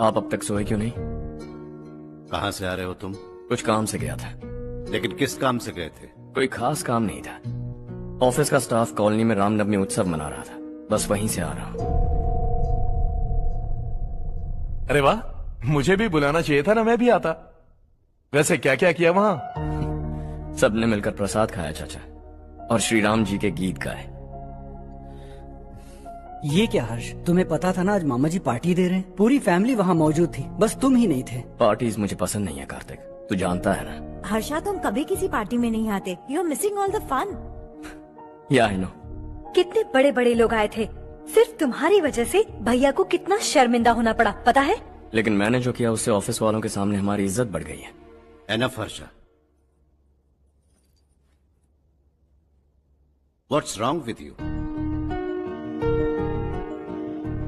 आप अब तक सोए क्यों नहीं? कहाँ से आ रहे हो तुम? कुछ काम से गया था। लेकिन किस काम से गए थे? कोई खास काम नहीं था। ऑफिस का स्टाफ कॉलोनी में रामनवमी उत्सव मना रहा था, बस वहीं से आ रहा हूं। अरे वाह, मुझे भी बुलाना चाहिए था ना, मैं भी आता। वैसे क्या क्या किया वहां? सबने मिलकर प्रसाद खाया चाचा, और श्री राम जी के गीत गाए। ये क्या हर्ष, तुम्हें पता था ना आज मामा जी पार्टी दे रहे हैं? पूरी फैमिली वहाँ मौजूद थी, बस तुम ही नहीं थे। पार्टीज मुझे पसंद नहीं है कार्तिक, तू जानता है ना। हर्षा, तुम कभी किसी पार्टी में नहीं आते। You are missing all the fun. Yeah I no. कितने बड़े बड़े लोग आए थे, सिर्फ तुम्हारी वजह से भैया को कितना शर्मिंदा होना पड़ा, पता है? लेकिन मैंने जो किया उससे ऑफिस वालों के सामने हमारी इज्जत बढ़ गई है। Enough Harsha, what's wrong with you?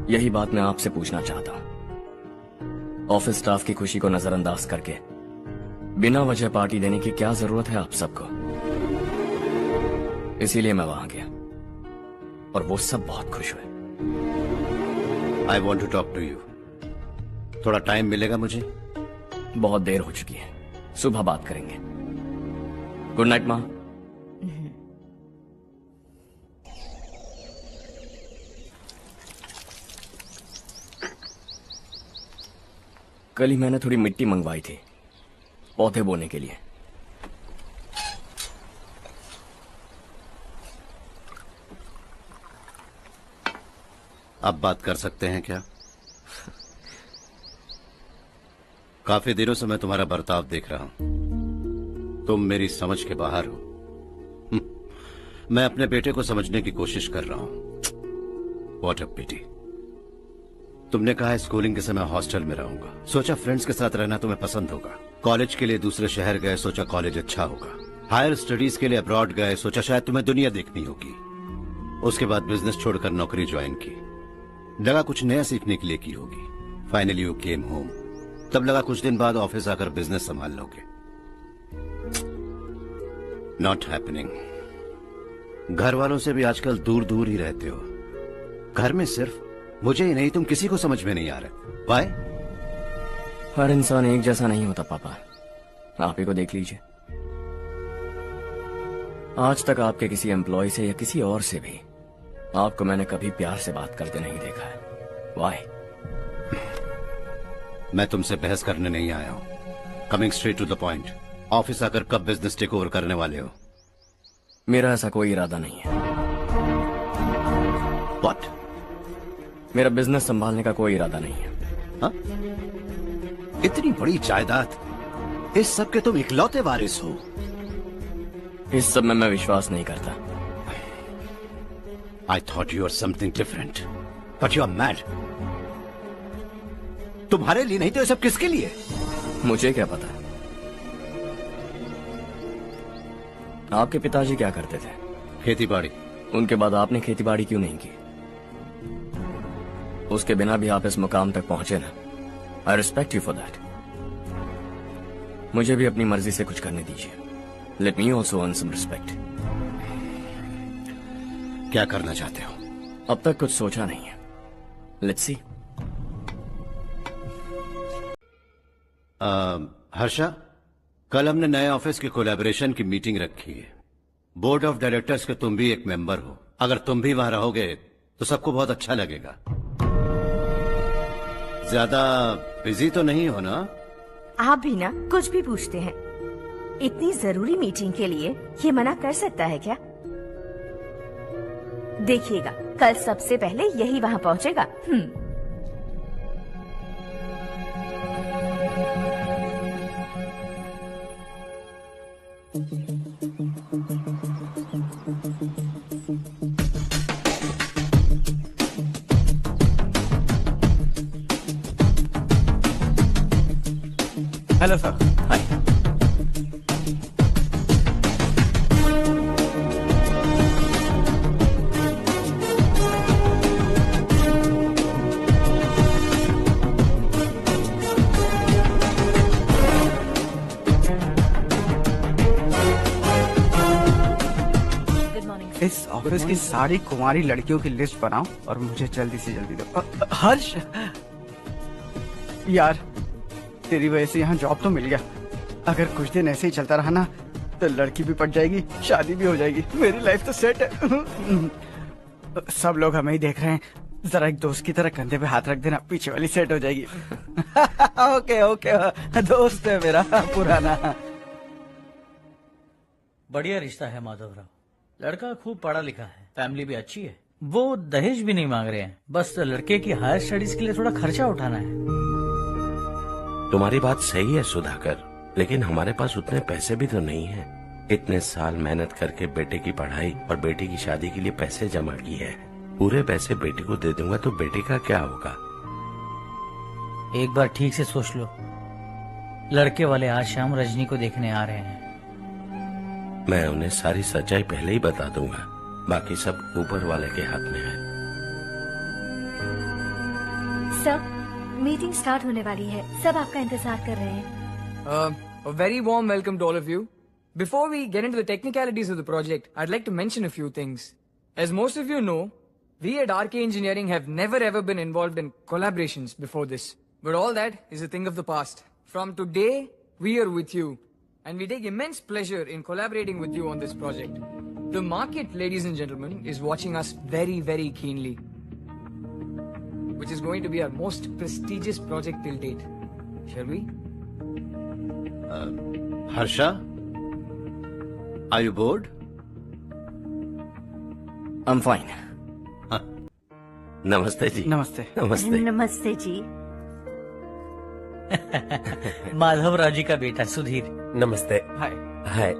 यही बात मैं आपसे पूछना चाहता हूं। ऑफिस स्टाफ की खुशी को नजरअंदाज करके बिना वजह पार्टी देने की क्या जरूरत है आप सबको? इसीलिए मैं वहां गया और वो सब बहुत खुश हुए। I want to talk to you. थोड़ा टाइम मिलेगा मुझे? बहुत देर हो चुकी है, सुबह बात करेंगे। गुड नाइट माँ। कल ही मैंने थोड़ी मिट्टी मंगवाई थी पौधे बोने के लिए। अब बात कर सकते हैं क्या? काफी दिनों से मैं तुम्हारा बर्ताव देख रहा हूं। तुम मेरी समझ के बाहर हो। मैं अपने बेटे को समझने की कोशिश कर रहा हूं। व्हाट अ पिटी। तुमने कहा है स्कूलिंग के समय हॉस्टल में रहूंगा, सोचा फ्रेंड्स के साथ रहना तुम्हें पसंद होगा। कॉलेज के लिए दूसरे शहर गए, सोचा कॉलेज अच्छा होगा। हायर स्टडीज के लिए अब्रॉड गए, सोचा शायद तुम्हें दुनिया देखनी होगी। उसके बाद बिजनेस छोड़कर नौकरी ज्वाइन की, लगा कुछ नया सीखने के लिए की होगी। फाइनली यू केम होम, तब लगा कुछ दिन बाद ऑफिस आकर बिजनेस संभाल लोगे। Not happening. घर वालों से भी आजकल दूर दूर ही रहते हो। घर में सिर्फ मुझे ही नहीं, तुम किसी को समझ में नहीं आ रहे। वाई? हर इंसान एक जैसा नहीं होता पापा, आप ही को देख लीजिए। आज तक आपके किसी एम्प्लॉय से या किसी और से भी आपको मैंने कभी प्यार से बात करते नहीं देखा है। वाई? मैं तुमसे बहस करने नहीं आया हूं। Coming straight to the point, office आकर कब बिजनेस टेक ओवर करने वाले हो? मेरा ऐसा कोई इरादा नहीं है। व्हाट? मेरा बिजनेस संभालने का कोई इरादा नहीं है। हा? इतनी बड़ी जायदाद, इस सब के तुम इकलौते वारिस हो। इस सब में मैं विश्वास नहीं करता। I thought you were something different, but you are mad. तुम्हारे लिए नहीं तो ये सब किसके लिए? मुझे क्या पता। आपके पिताजी क्या करते थे? खेती बाड़ी। उनके बाद आपने खेती बाड़ी क्यों नहीं की? उसके बिना भी आप इस मुकाम तक पहुंचे ना। I respect you for that. मुझे भी अपनी मर्जी से कुछ करने दीजिए। Let me also earn some respect. क्या करना चाहते हो? अब तक कुछ सोचा नहीं है। Let's see. हर्षा, कल हमने नए ऑफिस की कोलैबोरेशन की मीटिंग रखी है। बोर्ड ऑफ डायरेक्टर्स के तुम भी एक मेंबर हो। अगर तुम भी वहां रहोगे तो सबको बहुत अच्छा लगेगा। ज्यादा बिजी तो नहीं हो ना? आप भी ना कुछ भी पूछते हैं। इतनी जरूरी मीटिंग के लिए ये मना कर सकता है क्या? देखिएगा, कल सबसे पहले यही वहाँ पहुँचेगा। Hello sir. हाय। इस ऑफिस की सारी कुंवारी लड़कियों की लिस्ट बनाओ और मुझे जल्दी से जल्दी दो। हर्ष, यार तेरी वजह से यहाँ जॉब तो मिल गया। अगर कुछ दिन ऐसे ही चलता रहा ना तो लड़की भी पट जाएगी, शादी भी हो जाएगी, मेरी लाइफ तो सेट है। सब लोग हमें ही देख रहे हैं, जरा एक दोस्त की तरह कंधे पे हाथ रख देना, पीछे वाली सेट हो जाएगी। ओके ओके, दोस्त है मेरा पुराना। बढ़िया रिश्ता है माधवराव। लड़का खूब पढ़ा लिखा है, फैमिली भी अच्छी है। वो दहेज भी नहीं मांग रहे हैं, बस लड़के की हायर स्टडीज के लिए थोड़ा खर्चा उठाना है। तुम्हारी बात सही है सुधाकर, लेकिन हमारे पास उतने पैसे भी तो नहीं है। इतने साल मेहनत करके बेटे की पढ़ाई और बेटी की शादी के लिए पैसे जमा किए हैं। पूरे पैसे बेटे को दे दूंगा तो बेटे का क्या होगा? एक बार ठीक से सोच लो। लड़के वाले आज शाम रजनी को देखने आ रहे हैं। मैं उन्हें सारी सच्चाई पहले ही बता दूंगा, बाकी सब ऊपर वाले के हाथ में है। सर, मीटिंग स्टार्ट होने वाली है, सब आपका इंतजार कर रहे हैं। A very warm welcome to all of you. Before we get into the technicalities of the project, I'd like to mention a few things. As most of you know, we at RK Engineering have never ever been involved in collaborations before this. But all that is a thing of the past. From today, we are with you. And we take immense pleasure in collaborating with you on this project. The market, ladies and gentlemen, is watching us very, very keenly. Which is going to be our most prestigious project till date. Shall we? Harsha, are you bored? I'm fine. नमस्ते जी। नमस्ते। नमस्ते। नमस्ते जी। माधवराव जी का बेटा सुधीर। नमस्ते। हाय। हाय।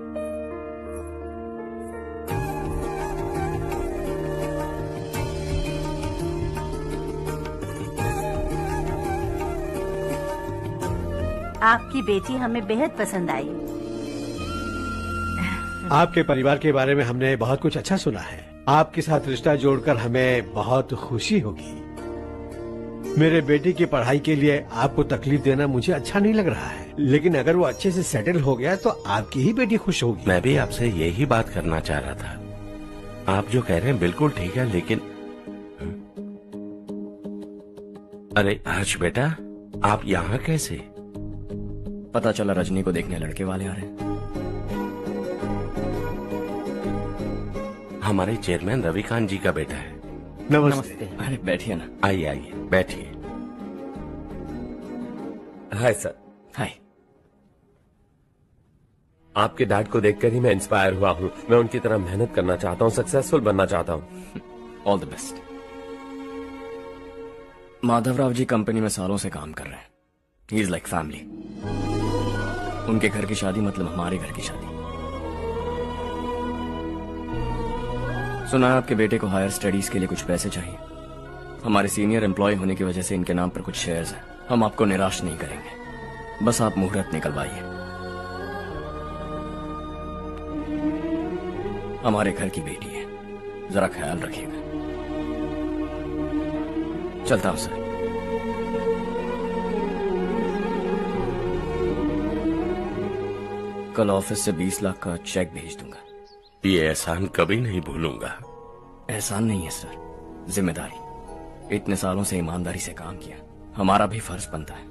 आपकी बेटी हमें बेहद पसंद आई। आपके परिवार के बारे में हमने बहुत कुछ अच्छा सुना है। आपके साथ रिश्ता जोड़कर हमें बहुत खुशी होगी। मेरे बेटे की पढ़ाई के लिए आपको तकलीफ देना मुझे अच्छा नहीं लग रहा है, लेकिन अगर वो अच्छे से सेटल हो गया तो आपकी ही बेटी खुश होगी। मैं भी आपसे यही बात करना चाह रहा था। आप जो कह रहे हैं बिल्कुल ठीक है, लेकिन अरे हर्ष बेटा, आप यहाँ कैसे? पता चला रजनी को देखने लड़के वाले आ रहे हैं। हमारे चेयरमैन रविकांत जी का बेटा है। नमस्ते। अरे बैठिए ना। आइए आइए बैठिए। Hi sir. हाय। आपके डैड को देखकर ही मैं इंस्पायर हुआ हूँ। मैं उनकी तरह मेहनत करना चाहता हूँ, सक्सेसफुल बनना चाहता हूँ। All the best. Madhavrao ji company में सालों से काम कर रहे हैं। He is like family. उनके घर की शादी मतलब हमारे घर की शादी। सुना है आपके बेटे को हायर स्टडीज के लिए कुछ पैसे चाहिए। हमारे सीनियर एम्प्लॉय होने की वजह से इनके नाम पर कुछ शेयर्स हैं। हम आपको निराश नहीं करेंगे, बस आप मुहूर्त निकलवाइए। हमारे घर की बेटी है, जरा ख्याल रखिएगा। चलता हूं सर। कल ऑफिस से 20 लाख का चेक भेज दूंगा। ये एहसान कभी नहीं भूलूंगा। एहसान नहीं है सर, जिम्मेदारी। इतने सालों से ईमानदारी से काम किया, हमारा भी फर्ज बनता है।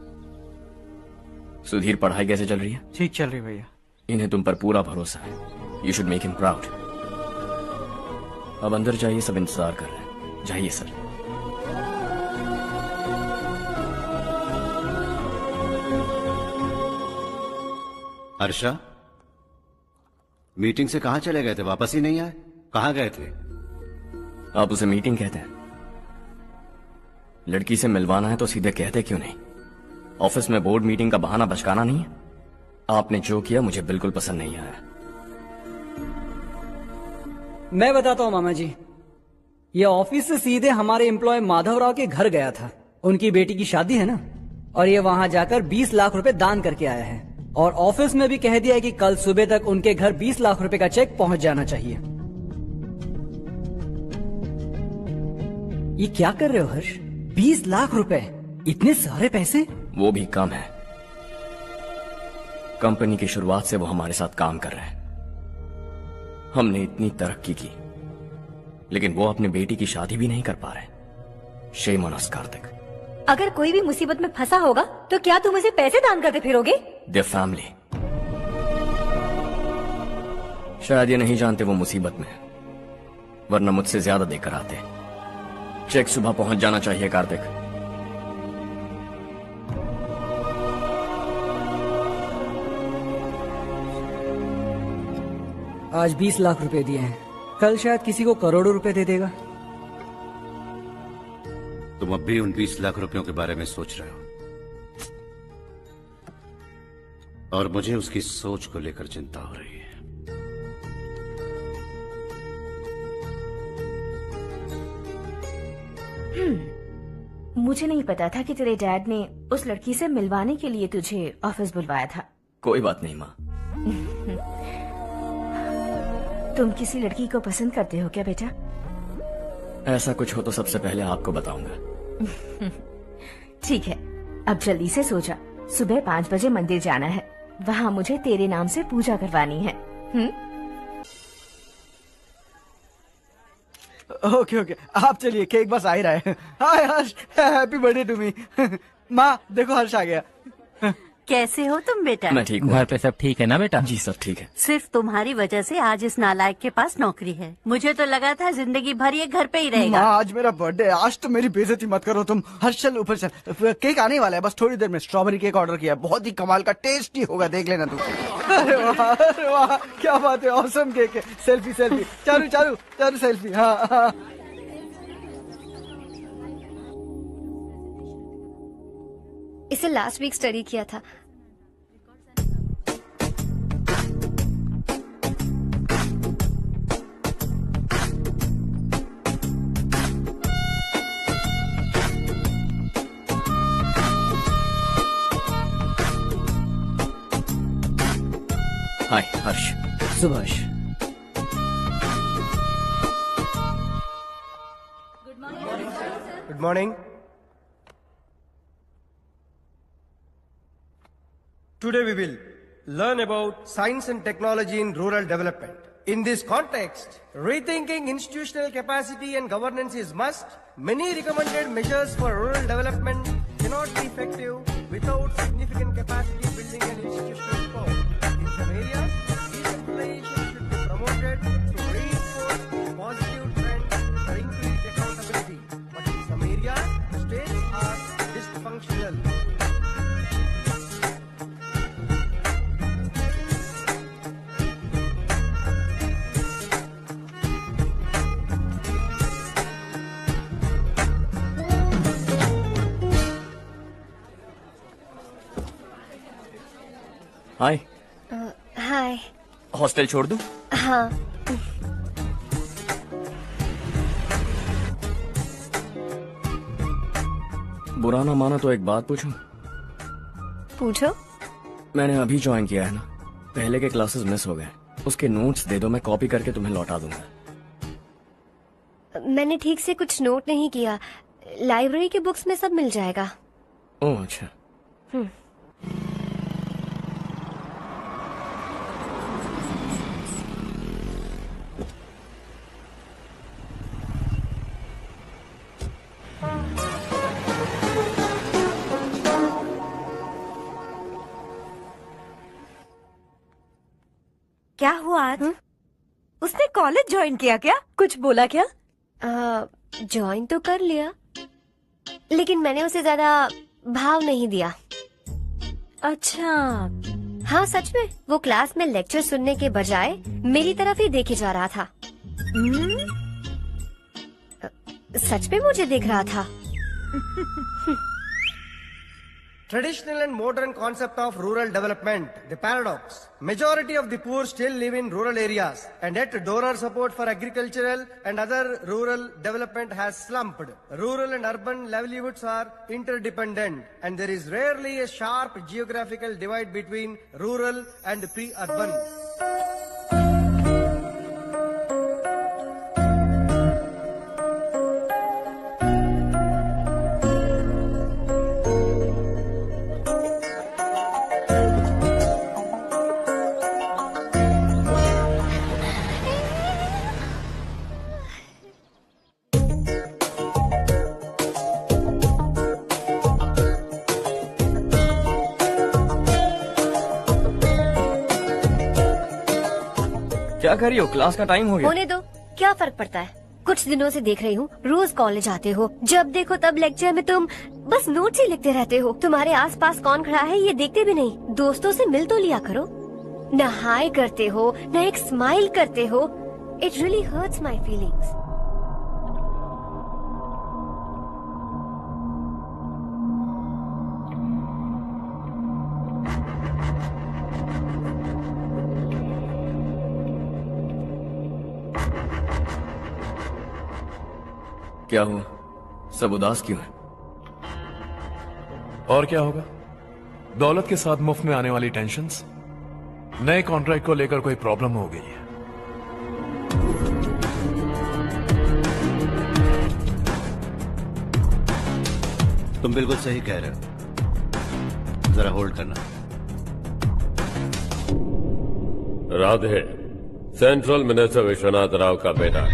सुधीर, पढ़ाई कैसे चल रही है? ठीक चल रही भैया। इन्हें तुम पर पूरा भरोसा है। You should make him proud. अब अंदर जाइए, सब इंतजार कर रहे हैं। जाइए सर। हर्षा, मीटिंग से कहाँ चले गए थे? वापस ही नहीं आए? कहाँ गए थे? आप उसे मीटिंग कहते हैं? लड़की से मिलवाना है तो सीधे कहते क्यों नहीं? ऑफिस में बोर्ड मीटिंग का बहाना बचकाना नहीं है। आपने जो किया मुझे बिल्कुल पसंद नहीं आया। मैं बताता हूँ मामा जी, ये ऑफिस से सीधे हमारे एम्प्लॉय माधवराव के घर गया था। उनकी बेटी की शादी है ना, और ये वहां जाकर 20 लाख रुपए दान करके आया है। और ऑफिस में भी कह दिया है कि कल सुबह तक उनके घर 20 लाख रुपए का चेक पहुंच जाना चाहिए। ये क्या कर रहे हो हर्ष? 20 लाख रुपए, इतने सारे पैसे? वो भी कम है। कंपनी की शुरुआत से वो हमारे साथ काम कर रहे हैं। हमने इतनी तरक्की की, लेकिन वो अपनी बेटी की शादी भी नहीं कर पा रहे। Shame on us Kartik. अगर कोई भी मुसीबत में फंसा होगा तो क्या तुम उसे पैसे दान करते फिरोगे? Their family. शायद ये नहीं जानते वो मुसीबत में, वरना मुझसे ज्यादा देकर आते। चेक सुबह पहुंच जाना चाहिए कार्तिक। आज 20 लाख रुपए दिए हैं, कल शायद किसी को करोड़ों रुपए दे देगा। तुम अब भी उन 20 लाख रुपयों के बारे में सोच रहे हो, और मुझे उसकी सोच को लेकर चिंता हो रही है। मुझे नहीं पता था कि तेरे डैड ने उस लड़की से मिलवाने के लिए तुझे ऑफिस बुलवाया था। कोई बात नहीं माँ। तुम किसी लड़की को पसंद करते हो क्या बेटा? ऐसा कुछ हो तो सबसे पहले आपको बताऊंगा। ठीक है, अब जल्दी से सो जा। सुबह 5 बजे मंदिर जाना है, वहाँ मुझे तेरे नाम से पूजा करवानी है। ओके ओके, आप चलिए, केक बस आ ही रहा है। हाय हर्ष, हैप्पी बर्थडे टू मी। माँ देखो, हर्ष आ गया। कैसे हो तुम बेटा? मैं ठीक हूँ। घर पे सब ठीक है ना बेटा? जी सब ठीक है। सिर्फ तुम्हारी वजह से आज इस नालायक के पास नौकरी है। मुझे तो लगा था जिंदगी भर ये घर पे ही रहेगा। माँ आज मेरा बर्थडे, आज तो मेरी बेइज्जती मत करो तुम। हर्ष चल ऊपर चल, केक आने वाला है बस थोड़ी देर में। स्ट्रॉबेरी केक ऑर्डर किया, बहुत ही कमाल का, टेस्टी होगा, देख लेना तू। अरे वाह, क्या बात है, ऑसम केक है। Selfie selfie, Charu Charu Charu selfie. हाँ हाँ। इसे लास्ट वीक स्टडी किया था। हाय हर्ष। Subhash. Good morning. Today we will learn about science and technology in rural development. In this context, rethinking institutional capacity and governance is must. Many recommended measures for rural development cannot be effective without significant capacity building and institutional support. In some areas, decentralization should be promoted to reinforce positive trends for increased accountability. But in some areas, states are dysfunctional. Hi. Hi. Hostel छोड़ दूं? हाँ। बुरा ना माना तो एक बात पूछूं? पूछो। मैंने अभी ज्वाइन किया है ना, पहले के क्लासेस मिस हो गए, उसके नोट्स दे दो, मैं कॉपी करके तुम्हें लौटा दूंगा। मैंने ठीक से कुछ नोट नहीं किया, लाइब्रेरी के बुक्स में सब मिल जाएगा। ओह अच्छा। क्या हुआ आज? उसने कॉलेज ज्वाइन किया क्या? कुछ बोला क्या? ज्वाइन तो कर लिया, लेकिन मैंने उसे ज्यादा भाव नहीं दिया। अच्छा। हाँ सच में, वो क्लास में लेक्चर सुनने के बजाय मेरी तरफ ही देखे जा रहा था। सच में मुझे देख रहा था। Traditional and modern concept of rural development, the paradox. Majority of the poor still live in rural areas, and yet donor support for agricultural and other rural development has slumped. Rural and urban livelihoods are interdependent, and there is rarely a sharp geographical divide between rural and pre-urban. क्या कर रही हो? Class का time हो गया। होने दो, क्या फर्क पड़ता है। कुछ दिनों से देख रही हूँ रोज कॉलेज आते हो, जब देखो तब लेक्चर में तुम बस नोट्स ही लिखते रहते हो। तुम्हारे आसपास कौन खड़ा है ये देखते भी नहीं। दोस्तों से मिल तो लिया करो। न हाय करते हो न एक स्माइल करते हो। It really hurts my feelings. क्या हुआ? सब उदास क्यों है? और क्या होगा? दौलत के साथ मुफ्त में आने वाली टेंशन्स। नए कॉन्ट्रैक्ट को लेकर कोई प्रॉब्लम हो गई है। तुम बिल्कुल सही कह रहे हो। जरा होल्ड करना। राधे सेंट्रल मिनिस्टर विश्वनाथ राव का बेटा।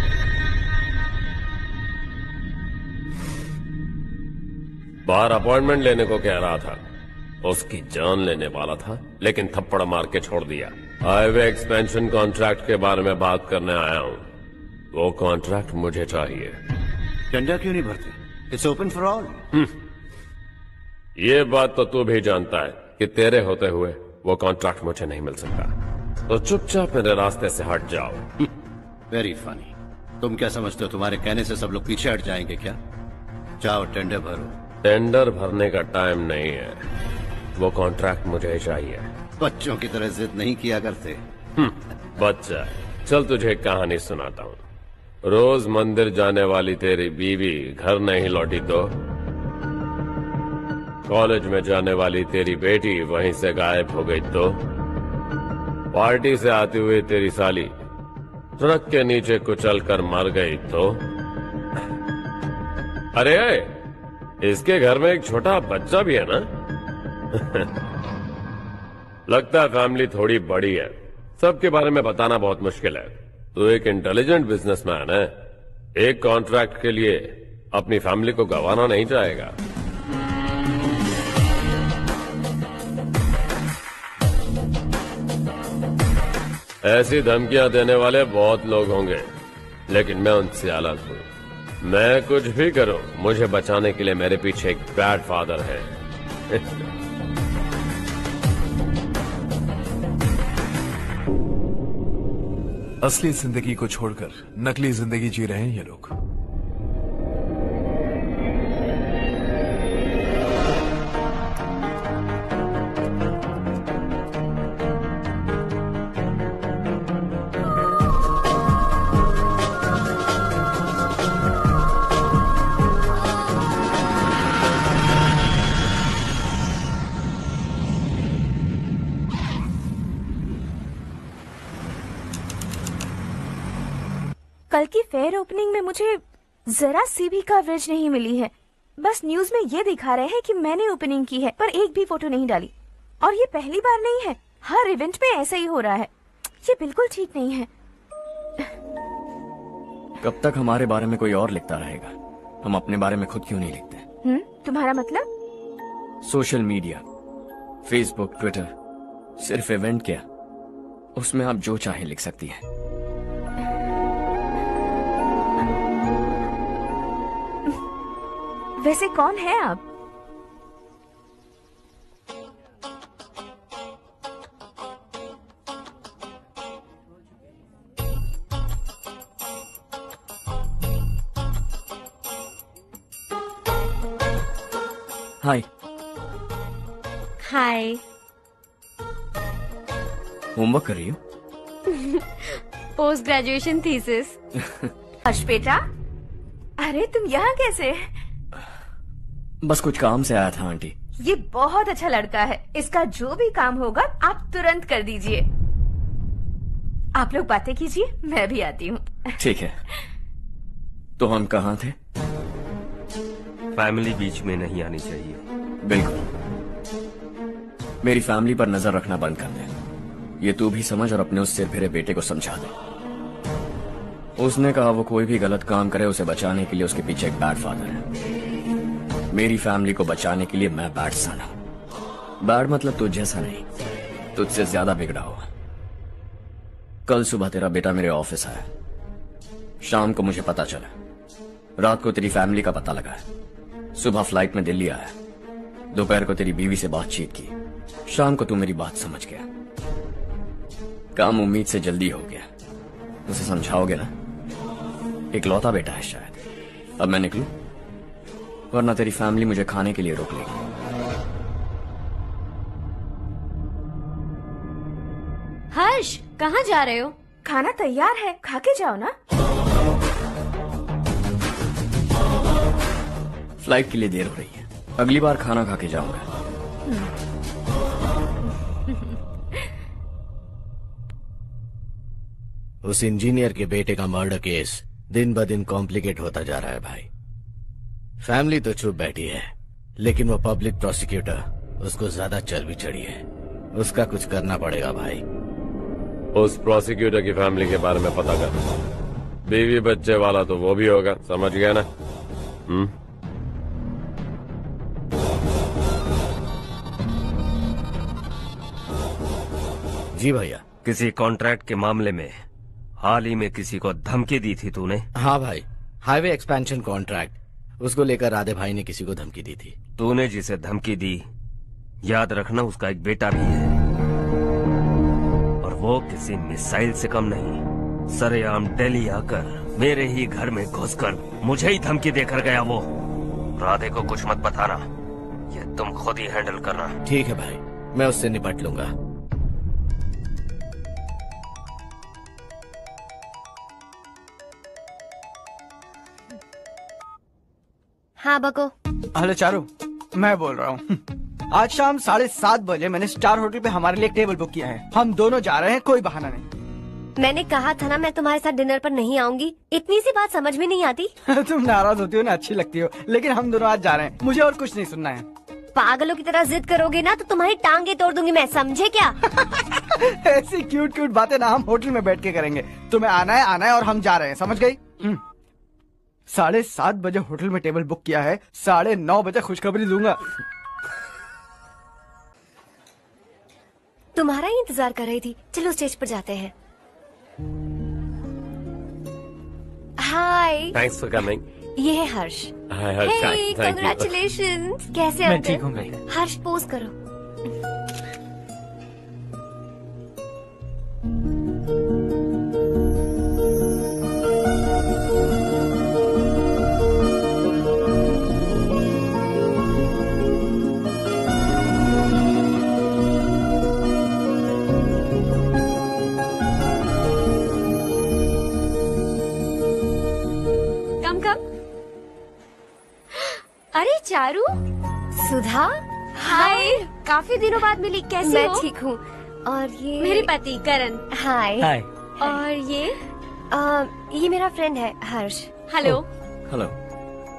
बाहर अपॉइंटमेंट लेने को कह रहा था। उसकी जान लेने वाला था, लेकिन थप्पड़ मार के छोड़ दिया। हाईवे एक्सपेंशन कॉन्ट्रैक्ट के बारे में बात करने आया हूँ। वो कॉन्ट्रैक्ट मुझे चाहिए। टेंडर क्यों नहीं भरते? It's open for all. ये बात तो तू भी जानता है कि तेरे होते हुए वो कॉन्ट्रैक्ट मुझे नहीं मिल सकता। तो चुपचाप मेरे रास्ते से हट जाओ। Very funny. तुम क्या समझते हो तुम्हारे कहने से सब लोग पीछे हट जाएंगे क्या? जाओ टेंडर भरो। टेंडर भरने का टाइम नहीं है। वो कॉन्ट्रैक्ट मुझे चाहिए। बच्चों की तरह जिद नहीं किया करते। बच्चा, चल तुझे एक कहानी सुनाता हूँ। रोज मंदिर जाने वाली तेरी बीवी घर नहीं लौटी तो कॉलेज में जाने वाली तेरी बेटी वहीं से गायब हो गई तो पार्टी से आती हुई तेरी साली ट्रक के नीचे कुचल कर मर गई तो अरे इसके घर में एक छोटा बच्चा भी है ना। लगता है फैमिली थोड़ी बड़ी है। सबके बारे में बताना बहुत मुश्किल है। तू एक इंटेलिजेंट बिजनेसमैन है। एक कॉन्ट्रैक्ट के लिए अपनी फैमिली को गंवाना नहीं चाहेगा। ऐसी धमकियां देने वाले बहुत लोग होंगे, लेकिन मैं उनसे अलग हूं। मैं कुछ भी करूं, मुझे बचाने के लिए मेरे पीछे एक बैड फादर है। असली जिंदगी को छोड़कर नकली जिंदगी जी रहे हैं ये लोग। कल की फेयर ओपनिंग में मुझे जरा सी भी कवरेज नहीं मिली है। बस न्यूज में ये दिखा रहे हैं कि मैंने ओपनिंग की है, पर एक भी फोटो नहीं डाली। और ये पहली बार नहीं है, हर इवेंट में ऐसा ही हो रहा है। ये बिल्कुल ठीक नहीं है। कब तक हमारे बारे में कोई और लिखता रहेगा? हम अपने बारे में खुद क्यों नहीं लिखते? तुम्हारा मतलब? सोशल मीडिया, फेसबुक, ट्विटर, सिर्फ इवेंट क्या, उसमें आप जो चाहे लिख सकती हैं। वैसे कौन है आप? हाय। हाय। होमवर्क कर रही हो? Post graduation thesis. हर्ष बेटा, अरे तुम यहाँ कैसे? बस कुछ काम से आया था आंटी। ये बहुत अच्छा लड़का है। इसका जो भी काम होगा आप तुरंत कर दीजिए। आप लोग बातें कीजिए, मैं भी आती हूँ। ठीक है। तो हम कहाँ थे? फैमिली बीच में नहीं आनी चाहिए। बिल्कुल। मेरी फैमिली पर नजर रखना बंद कर दे। ये तू भी समझ और अपने उस सिर फिरे बेटे को समझा दे। उसने कहा वो कोई भी गलत काम करे उसे बचाने के लिए उसके पीछे एक बैड फादर है। मेरी फैमिली को बचाने के लिए मैं बैड सन हूं। बैड मतलब तुझ जैसा नहीं, तुझसे ज्यादा बिगड़ा हुआ। कल सुबह तेरा बेटा मेरे ऑफिस आया, शाम को मुझे पता चला, रात को तेरी फैमिली का पता लगा, सुबह फ्लाइट में दिल्ली आया, दोपहर को तेरी बीवी से बातचीत की, शाम को तू मेरी बात समझ गया, काम उम्मीद से जल्दी हो गया। उसे समझाओगे ना? इकलौता बेटा है शायद। अब मैं निकलूं, वरना तेरी फैमिली मुझे खाने के लिए रोक लेगी। हर्ष, कहाँ जा रहे हो? खाना तैयार है, खा के जाओ ना। फ्लाइट के लिए देर हो रही है, अगली बार खाना खा के जाऊंगा। उस इंजीनियर के बेटे का मर्डर केस दिन ब दिन कॉम्प्लिकेट होता जा रहा है भाई। फैमिली तो चुप बैठी है, लेकिन वो पब्लिक प्रोसिक्यूटर उसको ज्यादा चल भी चढ़ी है। उसका कुछ करना पड़ेगा भाई। उस प्रोसिक्यूटर की फैमिली के बारे में पता कर, बीवी बच्चे वाला तो वो भी होगा, समझ गया ना? जी भैया। किसी कॉन्ट्रैक्ट के मामले में हाल ही में किसी को धमकी दी थी तूने? हाँ भाई, हाईवे एक्सपेंशन कॉन्ट्रैक्ट, उसको लेकर राधे भाई ने किसी को धमकी दी थी। तूने जिसे धमकी दी, याद रखना उसका एक बेटा भी है, और वो किसी मिसाइल से कम नहीं। सरेआम दिल्ली आकर मेरे ही घर में घुसकर मुझे ही धमकी देकर गया वो। राधे को कुछ मत बताना, ये तुम खुद ही हैंडल करना। ठीक है भाई, मैं उससे निपट लूंगा। हाँ बको। हेलो चारू, मैं बोल रहा हूँ। आज शाम 7:30 बजे मैंने स्टार होटल पे हमारे लिए एक टेबल बुक किया है। हम दोनों जा रहे हैं, कोई बहाना नहीं। मैंने कहा था ना मैं तुम्हारे साथ डिनर पर नहीं आऊंगी। इतनी सी बात समझ में नहीं आती? तुम नाराज होती हो ना, अच्छी लगती हो, लेकिन हम दोनों आज जा रहे हैं, मुझे और कुछ नहीं सुनना है। पागलों की तरह जिद करोगे ना तो तुम्हारी टांगे तोड़ दूंगी मैं, समझे क्या? ऐसी क्यूट क्यूट बातें ना हम होटल में बैठ के करेंगे। तुम्हें आना है और हम जा रहे हैं, समझ गई? 7:30 बजे होटल में टेबल बुक किया है, 9:30 बजे खुशखबरी दूंगा। तुम्हारा ही इंतजार कर रही थी, चलो स्टेज पर जाते हैं। हाय। Thanks for coming. ये है Harsh. Hi Harsh, thank you. Congratulations. कैसे मैं ठीक हूँ मैं। हर्ष पोज करो। अरे चारू, सुधा, हाय। काफी दिनों बाद मिली, कैसी हो? मैं ठीक हूँ। और ये मेरे पति करण। हाय। हाय। और ये मेरा फ्रेंड है Harsh. Hello. Hello.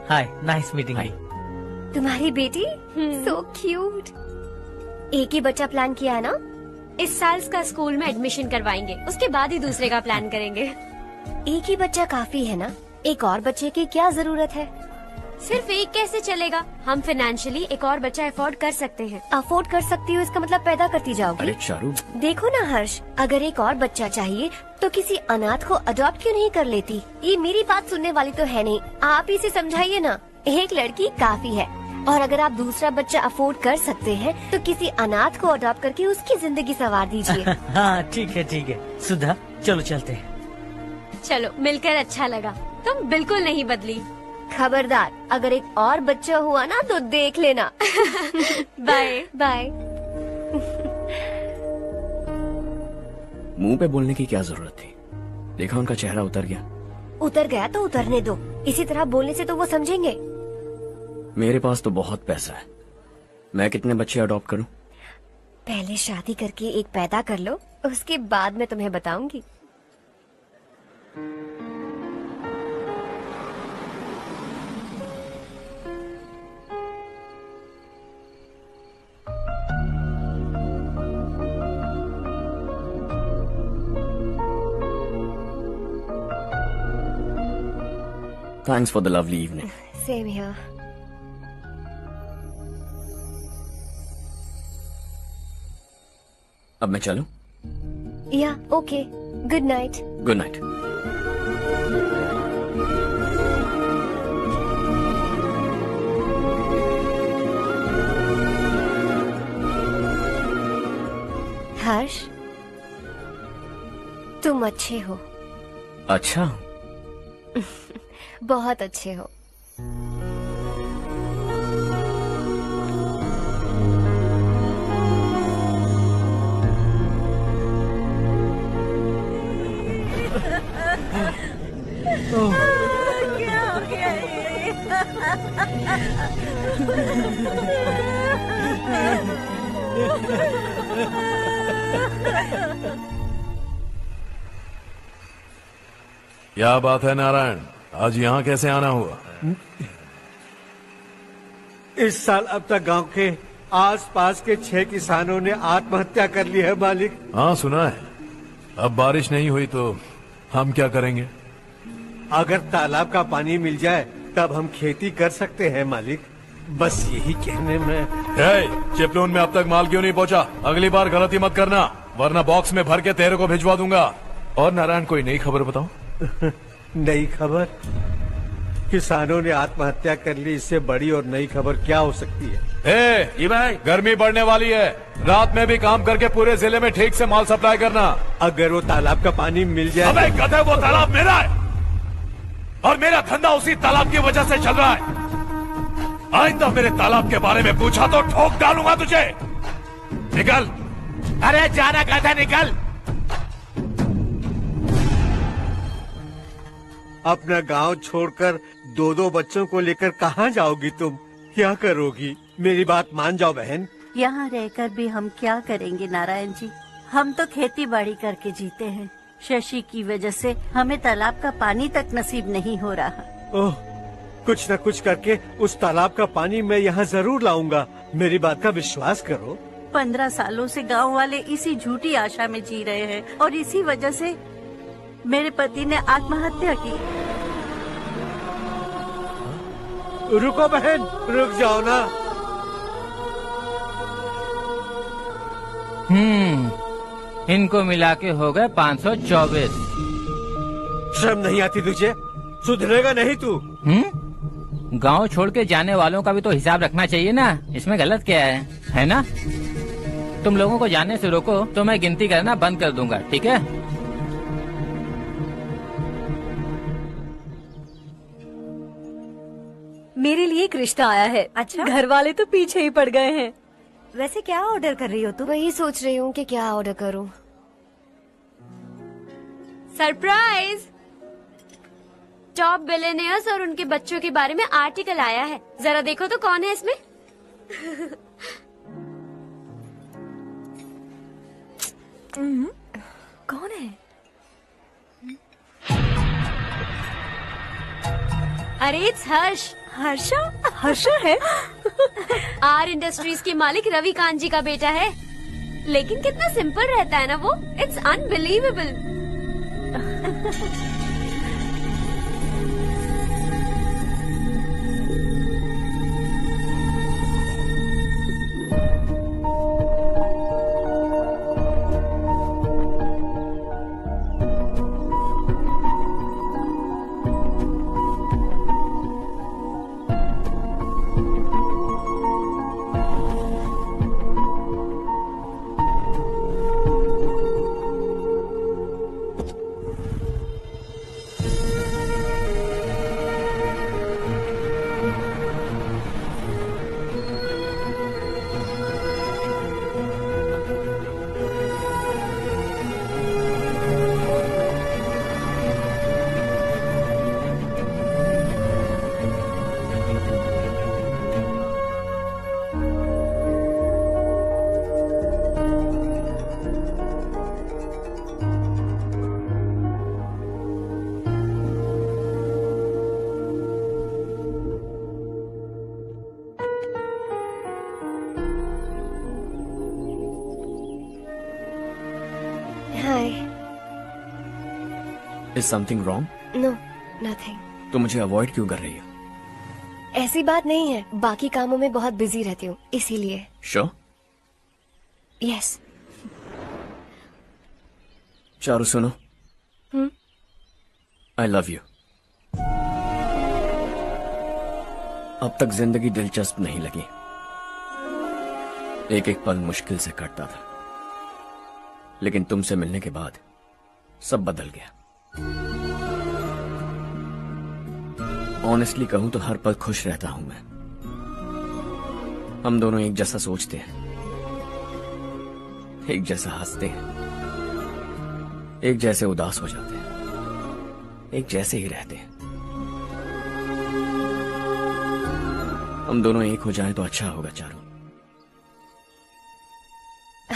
Hi, nice meeting you. तुम्हारी बेटी सो क्यूट। एक ही बच्चा प्लान किया है ना? इस साल का स्कूल में एडमिशन करवाएंगे, उसके बाद ही दूसरे का प्लान करेंगे। एक ही बच्चा काफी है ना? एक और बच्चे की क्या जरूरत है? सिर्फ एक कैसे चलेगा? हम फाइनेंशियली एक और बच्चा अफोर्ड कर सकते हैं। अफोर्ड कर सकती हो इसका मतलब पैदा करती जाओगी। अरे चारू, देखो ना हर्ष, अगर एक और बच्चा चाहिए तो किसी अनाथ को अडॉप्ट क्यों नहीं कर लेती? ये मेरी बात सुनने वाली तो है नहीं, आप ही से समझाइए ना। एक लड़की काफी है, और अगर आप दूसरा बच्चा अफोर्ड कर सकते हैं तो किसी अनाथ को अडॉप्ट करके उसकी जिंदगी संवार दीजिए। हाँ ठीक है सुधा, चलो चलते हैं। चलो, मिलकर अच्छा लगा। तुम बिल्कुल नहीं बदली। खबरदार, अगर एक और बच्चा हुआ ना तो देख लेना। Bye bye. मुंह पे बोलने की क्या जरूरत थी? देखा उनका चेहरा उतर गया। उतर गया तो उतरने दो, इसी तरह बोलने से तो वो समझेंगे। मेरे पास तो बहुत पैसा है, मैं कितने बच्चे अडॉप्ट करूं? पहले शादी करके एक पैदा कर लो, उसके बाद मैं तुम्हें बताऊंगी। Thanks for the lovely evening. Same here. अब मैं चलूं? या okay. Good night. Good night. Harsh, तुम अच्छे हो। अच्छा। बहुत अच्छे हो। क्या हो गया क्या बात है नारायण, आज यहाँ कैसे आना हुआ? इस साल अब तक गांव के आसपास के 6 किसानों ने आत्महत्या कर ली है मालिक। हाँ सुना है। अब बारिश नहीं हुई तो हम क्या करेंगे? अगर तालाब का पानी मिल जाए तब हम खेती कर सकते हैं मालिक। बस यही कहने में। चिपलून में अब तक माल क्यों नहीं पहुंचा? अगली बार गलती मत करना, वरना बॉक्स में भर के तेरे को भिजवा दूंगा। और नारायण, कोई नई खबर बताओ। नई खबर? किसानों ने आत्महत्या कर ली, इससे बड़ी और नई खबर क्या हो सकती है? ये भाई, गर्मी बढ़ने वाली है, रात में भी काम करके पूरे जिले में ठीक से माल सप्लाई करना। अगर वो तालाब का पानी मिल जाए। अबे गधे, वो तालाब मेरा है और मेरा धंधा उसी तालाब की वजह से चल रहा है। आइंदा मेरे तालाब के बारे में पूछा तो ठोक डालूंगा तुझे। निकल। अरे जाना गधा, निकल। अपना गांव छोड़कर 2-2 बच्चों को लेकर कहाँ जाओगी तुम? क्या करोगी? मेरी बात मान जाओ बहन। यहाँ रहकर भी हम क्या करेंगे नारायण जी? हम तो खेती बाड़ी करके जीते हैं। शशि की वजह से हमें तालाब का पानी तक नसीब नहीं हो रहा। ओह, कुछ न कुछ करके उस तालाब का पानी मैं यहाँ जरूर लाऊंगा। मेरी बात का विश्वास करो। 15 सालों से गांव वाले इसी झूठी आशा में जी रहे हैं और इसी वजह से मेरे पति ने आत्महत्या की। रुको बहन, रुक जाओ ना। इनको मिला के हो गए 524। शर्म नहीं आती तुझे? सुधरेगा नहीं तू? गांव छोड़ के जाने वालों का भी तो हिसाब रखना चाहिए ना। इसमें गलत क्या है ना? तुम लोगों को जाने से रोको तो मैं गिनती करना बंद कर दूंगा, ठीक है? मेरे लिए एक रिश्ता आया है। अच्छा? घर वाले तो पीछे ही पड़ गए हैं। वैसे क्या ऑर्डर कर रही हो तुम? वही सोच रही हूँ कि क्या ऑर्डर करूँ। सरप्राइज! टॉप बिलियनियर्स और उनके बच्चों के बारे में आर्टिकल आया है। जरा देखो तो कौन है इसमें। कौन है? अरे इट्स हर्ष। हर्षा? हर्षा है? आर इंडस्ट्रीज के मालिक रवि कांत जी का बेटा है। लेकिन कितना सिंपल रहता है ना वो। It's unbelievable. Is something wrong? No, nothing. तो मुझे अवॉइड क्यों कर रही है? ऐसी बात नहीं है, बाकी कामों में बहुत बिजी रहती हूँ इसीलिए। Sure? यस। चारू सुनो, आई लव यू। अब तक जिंदगी दिलचस्प नहीं लगी, एक एक पल मुश्किल से कटता था, लेकिन तुमसे मिलने के बाद सब बदल गया। ऑनेस्टली कहूं तो हर पल खुश रहता हूं मैं। हम दोनों एक जैसा सोचते हैं, एक जैसा हंसते हैं, एक जैसे उदास हो जाते हैं, एक जैसे ही रहते हैं। हम दोनों एक हो जाएं तो अच्छा होगा चारू।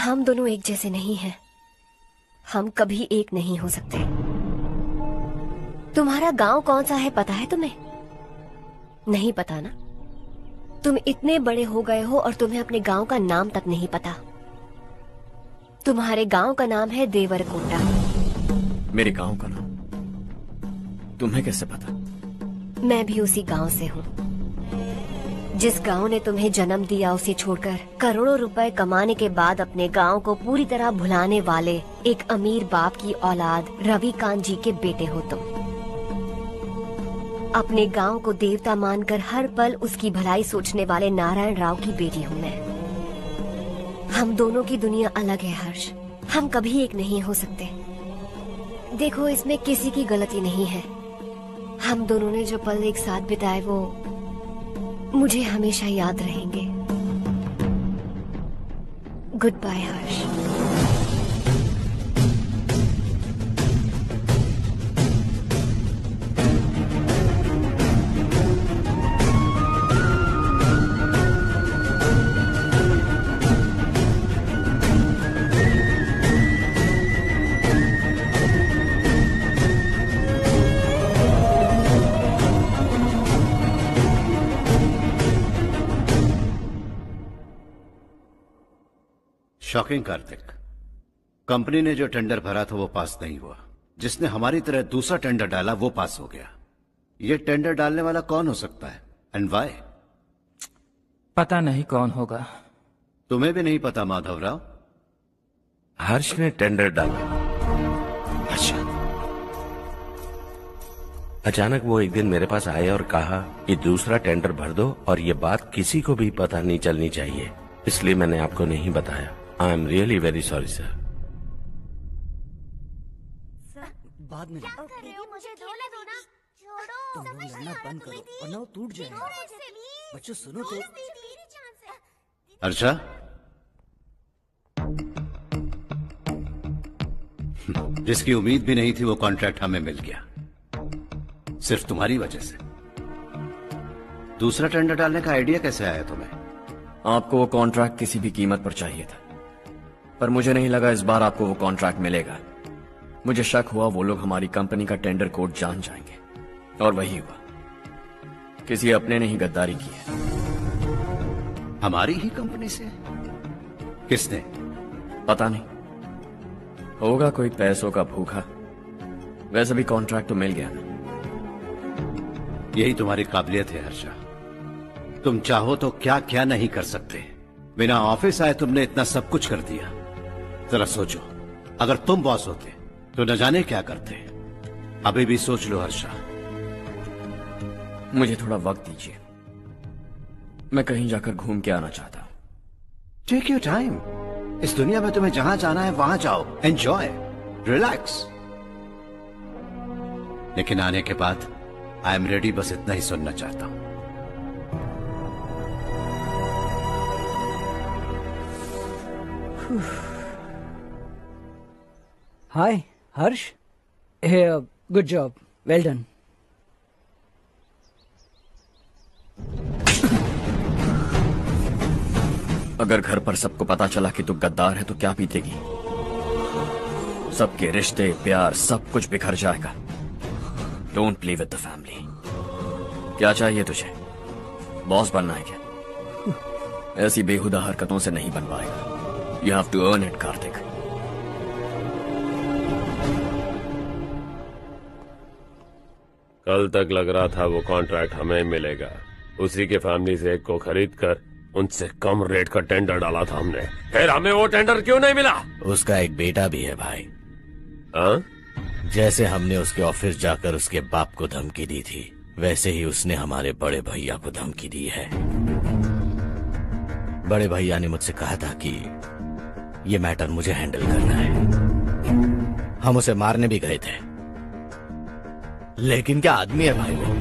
हम दोनों एक जैसे नहीं हैं। हम कभी एक नहीं हो सकते। तुम्हारा गांव कौन सा है पता है तुम्हें? नहीं पता ना? तुम इतने बड़े हो गए हो और तुम्हें अपने गांव का नाम तक नहीं पता। तुम्हारे गांव का नाम है देवरकोटा। मेरे गांव का नाम तुम्हें कैसे पता? मैं भी उसी गांव से हूँ। जिस गांव ने तुम्हें जन्म दिया उसे छोड़कर करोड़ों रुपए कमाने के बाद अपने गांव को पूरी तरह भुलाने वाले एक अमीर बाप की औलाद रविकांत जी के बेटे हो तुम। अपने गांव को देवता मानकर हर पल उसकी भलाई सोचने वाले नारायण राव की बेटी हूँ मैं। हम दोनों की दुनिया अलग है हर्ष। हम कभी एक नहीं हो सकते। देखो, इसमें किसी की गलती नहीं है। हम दोनों ने जो पल एक साथ बिताए वो मुझे हमेशा याद रहेंगे। गुड बाय हर्ष। शॉकिंग कार्तिक, कंपनी ने जो टेंडर भरा था वो पास नहीं हुआ। जिसने हमारी तरह दूसरा टेंडर डाला वो पास हो गया। ये टेंडर डालने वाला कौन हो सकता है एंड व्हाई? पता नहीं कौन होगा। तुम्हें भी नहीं पता माधवराव? हर्ष ने टेंडर डाला। अच्छा। अचानक वो एक दिन मेरे पास आए और कहा कि दूसरा टेंडर भर दो और ये बात किसी को भी पता नहीं चलनी चाहिए, इसलिए मैंने आपको नहीं बताया। I am really very sorry sir. बाद में मुझे धोने दो ना। तुम लोग लड़ना बंद करो वरना वो टूट जाएगा। बच्चों सुनो तो। अर्षा, जिसकी उम्मीद भी नहीं थी वो कॉन्ट्रैक्ट हमें मिल गया, सिर्फ तुम्हारी वजह से। दूसरा टेंडर डालने का आइडिया कैसे आया तुम्हें? आपको वो कॉन्ट्रैक्ट किसी भी कीमत पर चाहिए था, पर मुझे नहीं लगा इस बार आपको वो कॉन्ट्रैक्ट मिलेगा। मुझे शक हुआ वो लोग हमारी कंपनी का टेंडर कोड जान जाएंगे, और वही हुआ। किसी अपने ने ही गद्दारी की है। हमारी ही कंपनी से? किसने? पता नहीं, होगा कोई पैसों का भूखा। वैसे भी कॉन्ट्रैक्ट तो मिल गया ना। यही तुम्हारी काबिलियत है हर्षा। तुम चाहो तो क्या क्या नहीं कर सकते। बिना ऑफिस आए तुमने इतना सब कुछ कर दिया। जरा सोचो, अगर तुम बॉस होते तो न जाने क्या करते। अभी भी सोच लो हर्षा। मुझे थोड़ा वक्त दीजिए, मैं कहीं जाकर घूम के आना चाहता हूं। Take your time. इस दुनिया में तुम्हें जहां जाना है वहां जाओ, एंजॉय, रिलैक्स। लेकिन आने के बाद आई एम रेडी, बस इतना ही सुनना चाहता हूं। Hi Harsh. Good job, well done. अगर घर पर सबको पता चला कि तू गद्दार है तो क्या बीतेगी? सबके रिश्ते, प्यार, सब कुछ बिखर जाएगा। Don't play with the family. क्या चाहिए तुझे? बॉस बनना है क्या? ऐसी बेहुदा हरकतों से नहीं बन पाएगा। You have to earn it Karthik. कल तक लग रहा था वो कॉन्ट्रैक्ट हमें मिलेगा। उसी के फैमिली से एक को खरीद कर उनसे कम रेट का टेंडर डाला था हमने। फिर हमें वो टेंडर क्यों नहीं मिला? उसका एक बेटा भी है भाई। हाँ? जैसे हमने उसके ऑफिस जाकर उसके बाप को धमकी दी थी, वैसे ही उसने हमारे बड़े भैया को धमकी दी है। बड़े भैया ने मुझसे कहा था कि ये मैटर मुझे हैंडल करना है। हम उसे मारने भी गए थे, लेकिन क्या आदमी है भाई वो।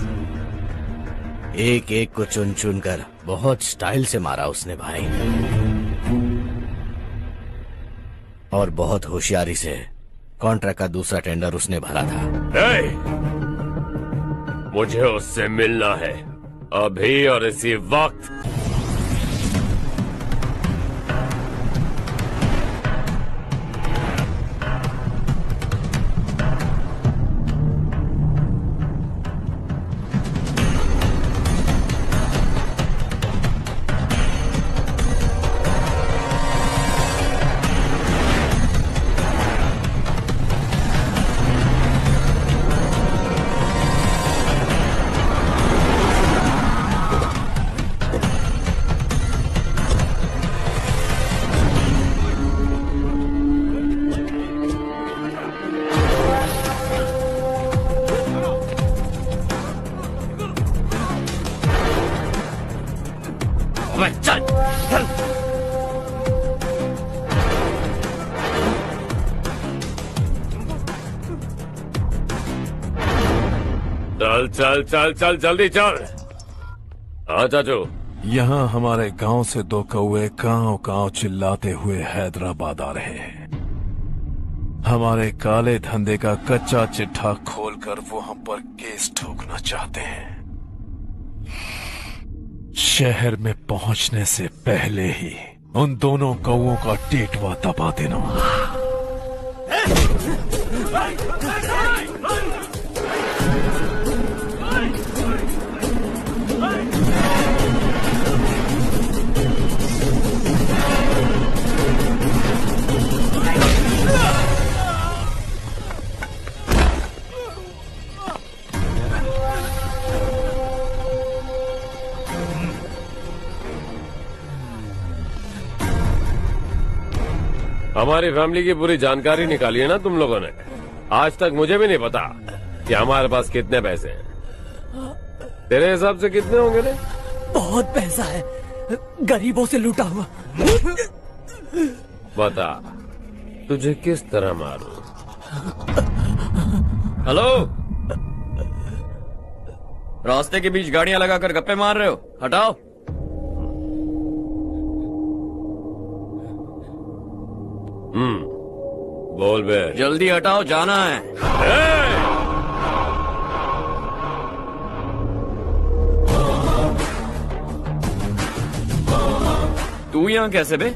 एक एक को चुन चुन कर बहुत स्टाइल से मारा उसने भाई, और बहुत होशियारी से कॉन्ट्रैक्ट का दूसरा टेंडर उसने भरा था। मुझे उससे मिलना है अभी और इसी वक्त। चल चल चल चल जल्दी चल। हाँ चाचू। यहाँ हमारे गांव से 2 कौवे गांव गांव चिल्लाते हुए हैदराबाद आ रहे हैं। हमारे काले धंधे का कच्चा चिट्ठा खोलकर वो हम पर केस ठोकना चाहते हैं। शहर में पहुंचने से पहले ही उन दोनों कौवों का टेटवा दबा देना। हमारी फैमिली की पूरी जानकारी निकाली है ना तुम लोगों ने। आज तक मुझे भी नहीं पता कि हमारे पास कितने पैसे हैं। तेरे हिसाब से कितने होंगे रे? बहुत पैसा है, गरीबों से लूटा हुआ। बता तुझे किस तरह मारूं? हेलो, रास्ते के बीच गाड़ियां लगाकर गप्पे मार रहे हो? हटाओ। बोल बे। जल्दी हटाओ, जाना है। तू यहाँ कैसे बे?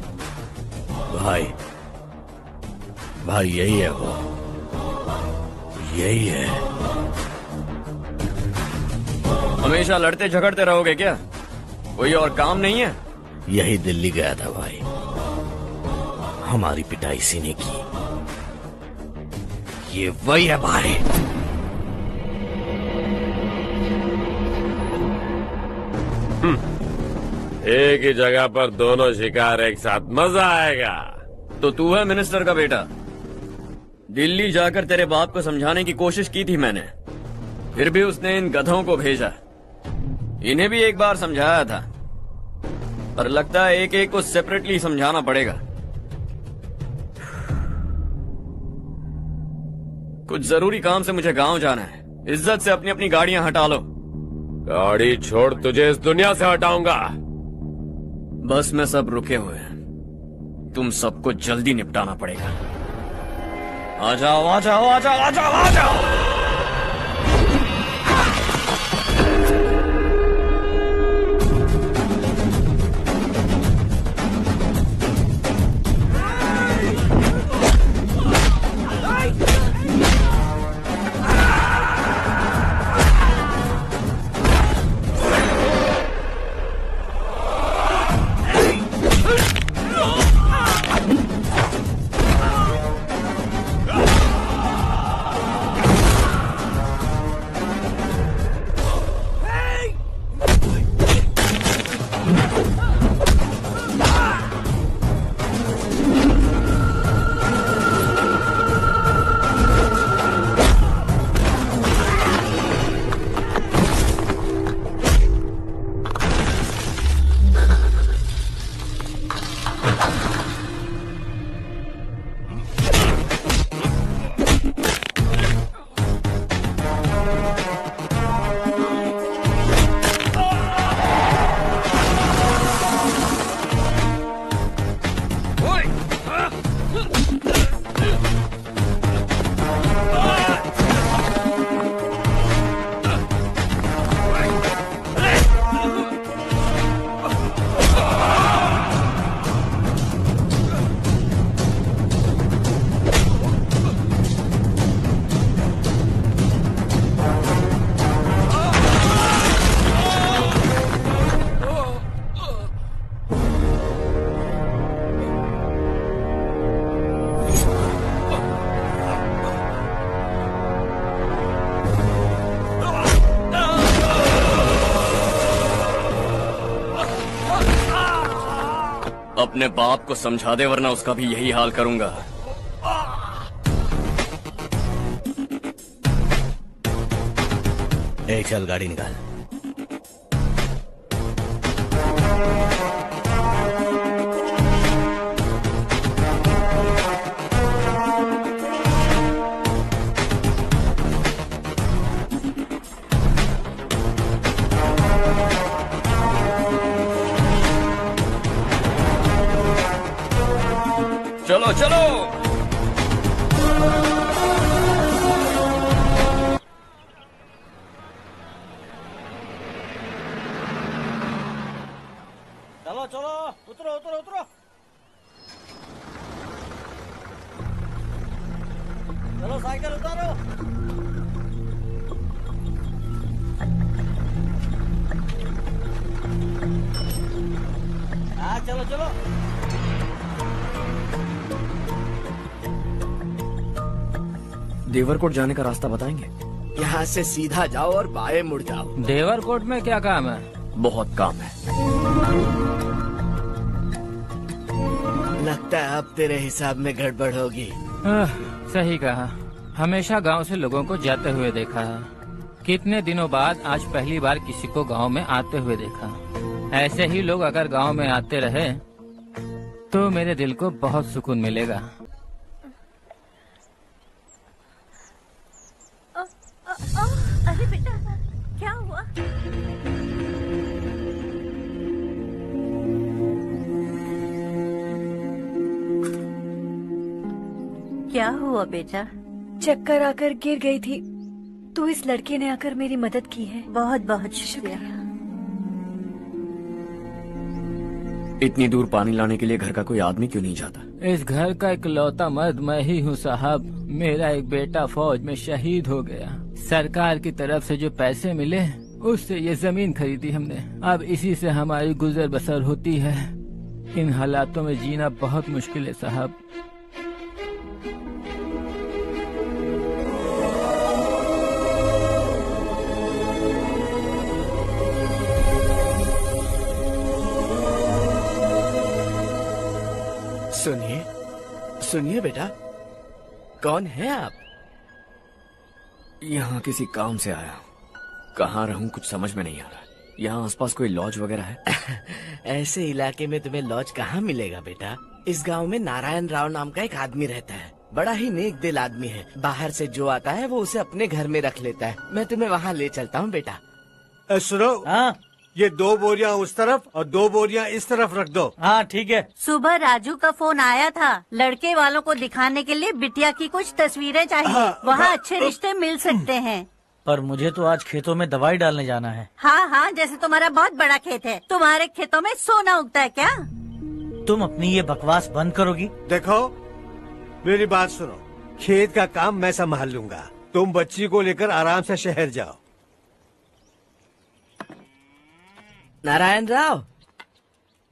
भाई यही है वो, यही है। हमेशा लड़ते झगड़ते रहोगे क्या? कोई और काम नहीं है? यही दिल्ली गया था भाई, हमारी पिटाई इसी ने की। ये वही है भाई। एक ही जगह पर दोनों शिकार एक साथ, मजा आएगा। तो तू है मिनिस्टर का बेटा? दिल्ली जाकर तेरे बाप को समझाने की कोशिश की थी मैंने, फिर भी उसने इन गधों को भेजा। इन्हें भी एक बार समझाया था, पर लगता है एक एक को सेपरेटली समझाना पड़ेगा। कुछ जरूरी काम से मुझे गांव जाना है। इज्जत से अपनी अपनी गाड़ियां हटा लो। गाड़ी छोड़, तुझे इस दुनिया से हटाऊंगा। बस में सब रुके हुए हैं, तुम सबको जल्दी निपटाना पड़ेगा। आ जाओ आ जाओ आ जाओ आ जाओ आ जाओ। अपने बाप को समझा दे वरना उसका भी यही हाल करूंगा। चल गाड़ी निकाल। चलो चलो। चलो चलो, उतरो उतरो उतरो। चलो साइकिल उतारो। हाँ चलो चलो। देवरकोट जाने का रास्ता बताएंगे? यहाँ से सीधा जाओ और बाएं मुड़ जाओ। देवरकोट में क्या काम है? बहुत काम है। लगता है अब तेरे हिसाब में गड़बड़ होगी। सही कहा। हमेशा गांव से लोगों को जाते हुए देखा है। कितने दिनों बाद आज पहली बार किसी को गांव में आते हुए देखा। ऐसे ही लोग अगर गांव में आते रहे तो मेरे दिल को बहुत सुकून मिलेगा। अरे बेटा, क्या हुआ? क्या हुआ बेटा? चक्कर आकर गिर गई थी तो इस लड़के ने आकर मेरी मदद की है। बहुत बहुत शुक्रिया। इतनी दूर पानी लाने के लिए घर का कोई आदमी क्यों नहीं जाता? इस घर का इकलौता मर्द मैं ही हूँ साहब। मेरा एक बेटा फौज में शहीद हो गया। सरकार की तरफ से जो पैसे मिले उससे ये जमीन खरीदी हमने। अब इसी से हमारी गुजर बसर होती है। इन हालातों में जीना बहुत मुश्किल है साहब। सुनिए सुनिए बेटा, कौन है आप? यहाँ किसी काम से आया। कहाँ रहूं कुछ समझ में नहीं आ रहा। यहाँ आसपास कोई लॉज वगैरह है? ऐसे इलाके में तुम्हें लॉज कहाँ मिलेगा बेटा। इस गांव में नारायण राव नाम का एक आदमी रहता है। बड़ा ही नेक दिल आदमी है। बाहर से जो आता है वो उसे अपने घर में रख लेता है। मैं तुम्हें वहाँ ले चलता हूँ बेटा। सुनो, ये 2 बोरियां उस तरफ और 2 बोरियां इस तरफ रख दो। हाँ ठीक है। सुबह राजू का फोन आया था। लड़के वालों को दिखाने के लिए बिटिया की कुछ तस्वीरें चाहिए। वहाँ अच्छे रिश्ते मिल सकते हैं। पर मुझे तो आज खेतों में दवाई डालने जाना है। हाँ हाँ, जैसे तुम्हारा बहुत बड़ा खेत है। तुम्हारे खेतों में सोना उगता है क्या? तुम अपनी ये बकवास बंद करोगी? देखो मेरी बात सुनो, खेत का काम मैं संभाल लूंगा। तुम बच्ची को लेकर आराम से शहर जाओ। नारायण राव,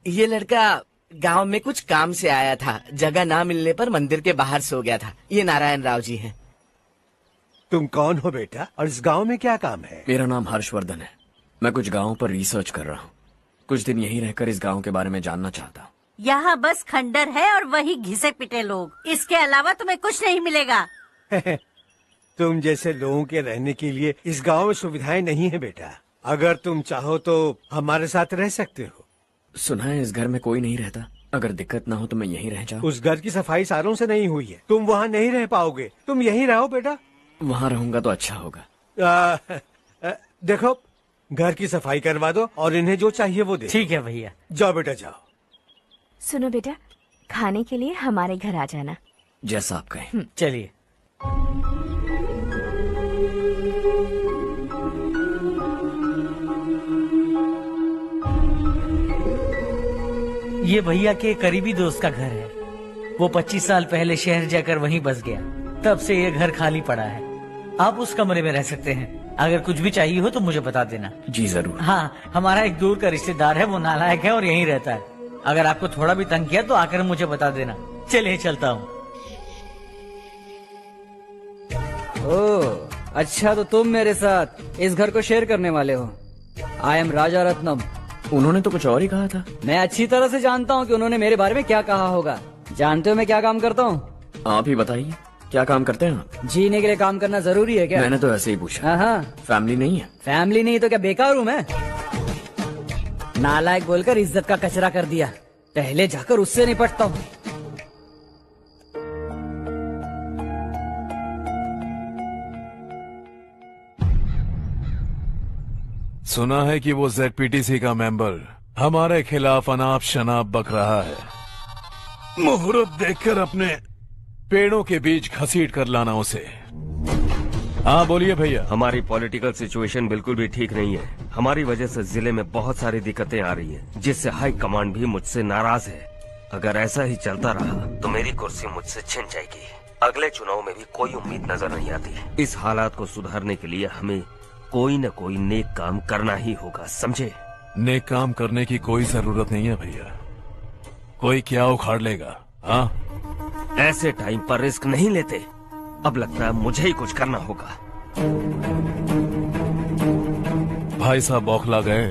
ये लड़का गांव में कुछ काम से आया था। जगह ना मिलने पर मंदिर के बाहर सो गया था। ये नारायण राव जी हैं। तुम कौन हो बेटा और इस गांव में क्या काम है? मेरा नाम हर्षवर्धन है। मैं कुछ गाँव पर रिसर्च कर रहा हूँ। कुछ दिन यहीं रहकर इस गाँव के बारे में जानना चाहता हूँ। यहाँ बस खंडर है और वही घिसे पिटे लोग। इसके अलावा तुम्हें कुछ नहीं मिलेगा। तुम जैसे लोगों के रहने के लिए इस गांव में सुविधाएं नहीं है बेटा। अगर तुम चाहो तो हमारे साथ रह सकते हो। सुना है इस घर में कोई नहीं रहता। अगर दिक्कत ना हो तो मैं यहीं रह जाऊँ। उस घर की सफाई सालों से नहीं हुई है। तुम वहाँ नहीं रह पाओगे। तुम यहीं रहो बेटा। वहाँ रहूंगा तो अच्छा होगा। देखो, घर की सफाई करवा दो और इन्हें जो चाहिए वो दे। ठीक है भैया। जाओ बेटा जाओ। सुनो बेटा, खाने के लिए हमारे घर आ जाना। जैसा आप कहें। चलिए। ये भैया के करीबी दोस्त का घर है। वो 25 साल पहले शहर जाकर वहीं बस गया। तब से ये घर खाली पड़ा है। आप उस कमरे में रह सकते हैं। अगर कुछ भी चाहिए हो तो मुझे बता देना। जी जरूर। हाँ, हमारा एक दूर का रिश्तेदार है, वो नालायक है और यहीं रहता है। अगर आपको थोड़ा भी तंग किया तो आकर मुझे बता देना। चलिए चलता हूँ। ओह अच्छा, तो तुम मेरे साथ इस घर को शेयर करने वाले हो। आई एम राजा रत्नम, उन्होंने तो कुछ और ही कहा था। मैं अच्छी तरह से जानता हूँ कि उन्होंने मेरे बारे में क्या कहा होगा। जानते हो मैं क्या काम करता हूँ? आप ही बताइए, क्या काम करते हैं आप? जीने के लिए काम करना जरूरी है क्या? मैंने तो ऐसे ही पूछा। हाँ, फैमिली नहीं है? फैमिली नहीं तो क्या बेकार हूँ मैं? नालायक बोलकर इज्जत का कचरा कर दिया, पहले जाकर उससे निपटता हूँ। सुना है कि वो ZPTC का मेंबर हमारे खिलाफ अनाप शनाप बक रहा है। मुहूर्त देखकर अपने पेड़ों के बीच घसीट कर लाना उसे। हाँ बोलिए भैया। हमारी पॉलिटिकल सिचुएशन बिल्कुल भी ठीक नहीं है। हमारी वजह से जिले में बहुत सारी दिक्कतें आ रही हैं, जिससे हाई कमांड भी मुझसे नाराज है। अगर ऐसा ही चलता रहा तो मेरी कुर्सी मुझसे छिन जाएगी। अगले चुनाव में भी कोई उम्मीद नजर नहीं आती। इस हालात को सुधारने के लिए हमें कोई न कोई नेक काम करना ही होगा, समझे? नेक काम करने की कोई जरूरत नहीं है भैया, कोई क्या उखाड़ लेगा। हाँ, ऐसे टाइम पर रिस्क नहीं लेते। अब लगता है मुझे ही कुछ करना होगा। भाई साहब बौखला गए,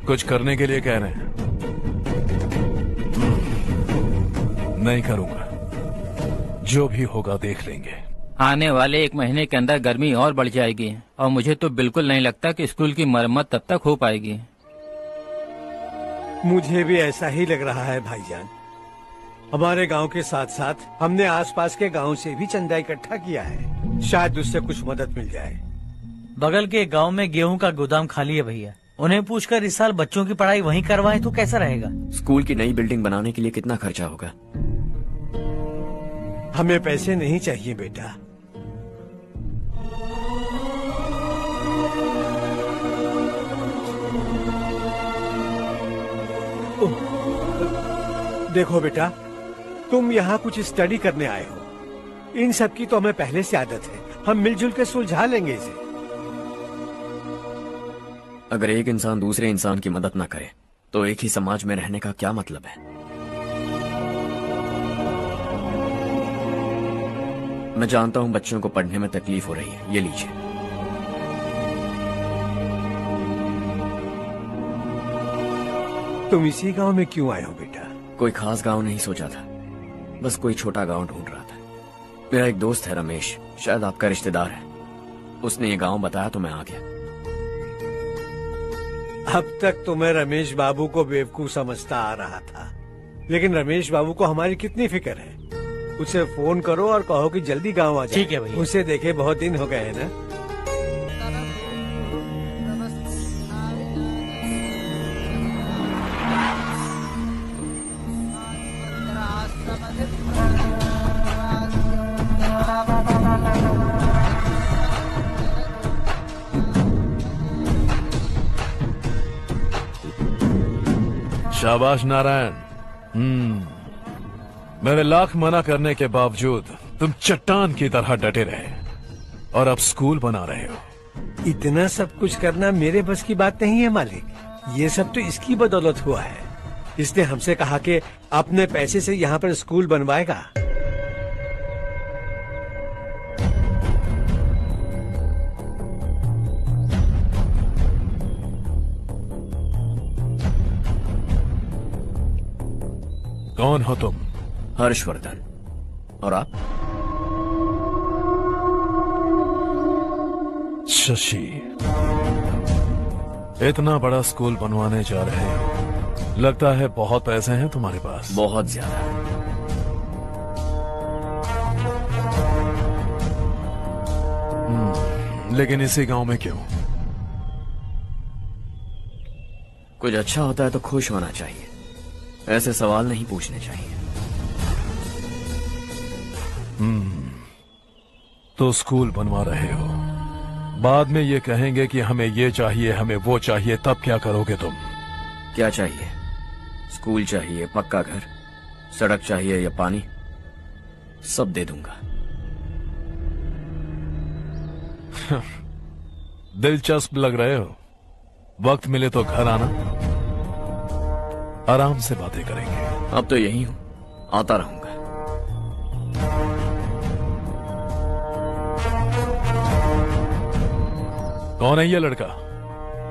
कुछ करने के लिए कह रहे हैं। नहीं करूंगा, जो भी होगा देख लेंगे। आने वाले 1 महीने के अंदर गर्मी और बढ़ जाएगी और मुझे तो बिल्कुल नहीं लगता कि स्कूल की मरम्मत तब तक हो पाएगी। मुझे भी ऐसा ही लग रहा है भाईजान। हमारे गांव के साथ साथ हमने आसपास के गांव से भी चंदा इकट्ठा किया है, शायद उससे कुछ मदद मिल जाए। बगल के गांव में गेहूं का गोदाम खाली है भैया, उन्हें पूछकर इस साल बच्चों की पढ़ाई वहीं करवाएं तो कैसा रहेगा? स्कूल की नई बिल्डिंग बनाने के लिए कितना खर्चा होगा? हमें पैसे नहीं चाहिए बेटा। देखो बेटा, तुम यहाँ कुछ स्टडी करने आए हो। इन सब की तो हमें पहले से आदत है, हम मिलजुल के सुलझा लेंगे इसे। अगर एक इंसान दूसरे इंसान की मदद न करे तो एक ही समाज में रहने का क्या मतलब है? मैं जानता हूं बच्चों को पढ़ने में तकलीफ हो रही है, ये लीजिए। तुम इसी गांव में क्यों आए हो बेटा? कोई खास गांव नहीं सोचा था, बस कोई छोटा गांव ढूंढ रहा था। मेरा एक दोस्त है रमेश, शायद आपका रिश्तेदार है, उसने ये गांव बताया तो मैं आ गया। अब तक तो मैं रमेश बाबू को बेवकूफ समझता आ रहा था, लेकिन रमेश बाबू को हमारी कितनी फिक्र है। उसे फोन करो और कहो कि जल्दी गांव आ जाए। ठीक है भैया। उसे देखे बहुत दिन हो गए हैं ना। शाबाश नारायण। मेरे लाख मना करने के बावजूद तुम चट्टान की तरह डटे रहे और अब स्कूल बना रहे हो। इतना सब कुछ करना मेरे बस की बात नहीं है मालिक। ये सब तो इसकी बदौलत हुआ है। इसने हमसे कहा कि अपने पैसे से यहाँ पर स्कूल बनवाएगा। कौन हो तुम? हर्षवर्धन। और आप? शशि। इतना बड़ा स्कूल बनवाने जा रहे हो, लगता है बहुत पैसे हैं तुम्हारे पास। बहुत ज्यादा। लेकिन इसी गांव में क्यों? कुछ अच्छा होता है तो खुश होना चाहिए, ऐसे सवाल नहीं पूछने चाहिए। तो स्कूल बनवा रहे हो, बाद में ये कहेंगे कि हमें ये चाहिए, हमें वो चाहिए, तब क्या करोगे तुम? क्या चाहिए? स्कूल चाहिए, पक्का घर, सड़क चाहिए या पानी, सब दे दूंगा। दिलचस्प लग रहे हो। वक्त मिले तो घर आना, आराम से बातें करेंगे। अब तो यही हूं, आता रहूंगा। कौन है ये लड़का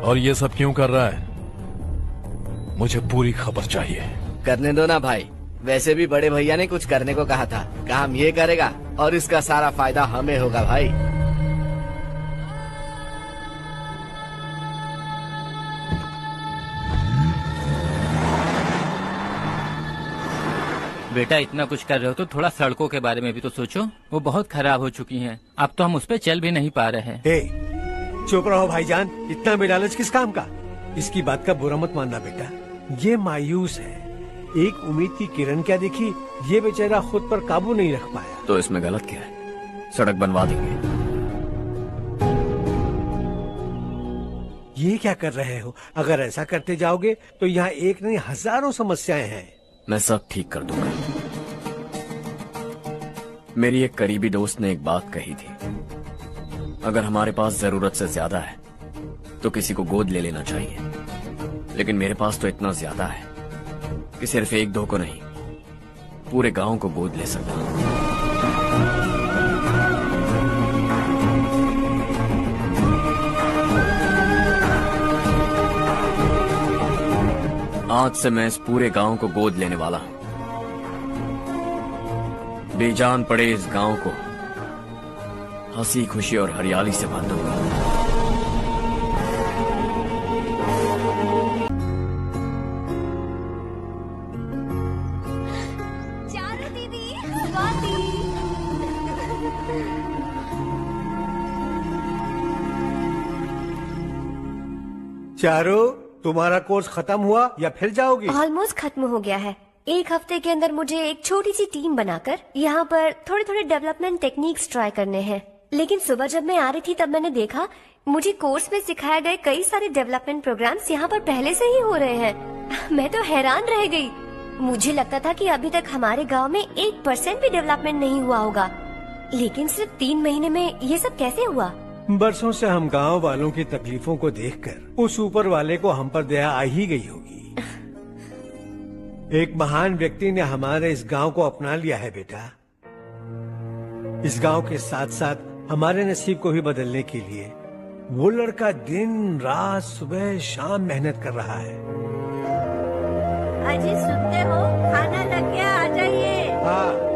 और ये सब क्यों कर रहा है? मुझे पूरी खबर चाहिए। करने दो ना भाई, वैसे भी बड़े भैया ने कुछ करने को कहा था, काम ये करेगा और इसका सारा फायदा हमें होगा भाई। बेटा इतना कुछ कर रहे हो तो थोड़ा सड़कों के बारे में भी तो सोचो, वो बहुत खराब हो चुकी हैं। अब तो हम उस पे चल भी नहीं पा रहे हैं। चुप रहो भाईजान, इतना बेलालच किस काम का? इसकी बात का बुरा मत मानना बेटा, ये मायूस है। एक उम्मीद की किरण क्या देखी, ये बेचारा खुद पर काबू नहीं रख पाया। तो इसमें गलत क्या है? सड़क बनवा देंगे। ये क्या कर रहे हो? अगर ऐसा करते जाओगे तो यहाँ एक नहीं हजारों समस्याएं हैं। मैं सब ठीक कर दूंगा। मेरी एक करीबी दोस्त ने एक बात कही थी, अगर हमारे पास जरूरत से ज्यादा है तो किसी को गोद ले लेना चाहिए। लेकिन मेरे पास तो इतना ज्यादा है कि सिर्फ एक दो को नहीं, पूरे गांव को गोद ले सकता हूं। आज से मैं इस पूरे गांव को गोद लेने वाला हूं। बेजान पड़े इस गांव को हंसी खुशी और हरियाली से भर दूंगा। चारू दीदी, स्वाति। चारू, तुम्हारा कोर्स खत्म हुआ या फिर जाओगी? ऑलमोस्ट खत्म हो गया है। एक हफ्ते के अंदर मुझे एक छोटी सी टीम बनाकर यहाँ पर थोड़े थोड़े डेवलपमेंट टेक्निक्स ट्राई करने हैं। लेकिन सुबह जब मैं आ रही थी तब मैंने देखा मुझे कोर्स में सिखाए गए कई सारे डेवलपमेंट प्रोग्राम्स यहाँ पर पहले से ही हो रहे हैं। मैं तो हैरान रह गई। मुझे लगता था कि अभी तक हमारे गांव में 1% भी डेवलपमेंट नहीं हुआ होगा, लेकिन सिर्फ 3 महीने में ये सब कैसे हुआ? बरसों से हम गांव वालों की तकलीफों को देखकर उस ऊपर वाले को हम पर दया आ ही गई होगी। एक महान व्यक्ति ने हमारे इस गांव को अपना लिया है बेटा। इस गांव के साथ साथ हमारे नसीब को भी बदलने के लिए वो लड़का दिन रात सुबह शाम मेहनत कर रहा है। अजी सुनते हो, खाना लग गया, आ जाइए। हाँ।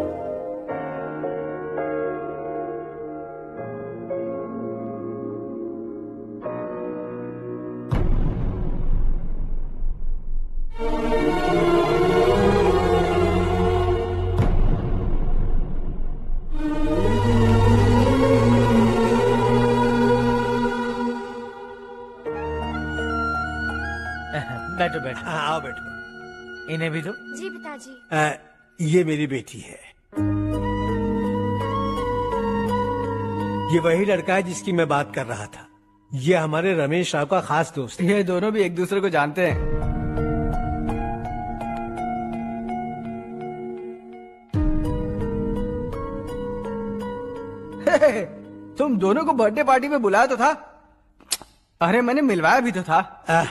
बैठो बैठो। हाँ, आओ बैठो। इन्हें भी दो। जी पिताजी। ये मेरी बेटी है। ये वही लड़का है जिसकी मैं बात कर रहा था। ये हमारे रमेश राव का खास दोस्त है। ये दोनों भी एक दूसरे को जानते हैं। तुम दोनों को बर्थडे पार्टी में बुलाया तो था। अरे मैंने मिलवाया भी तो था।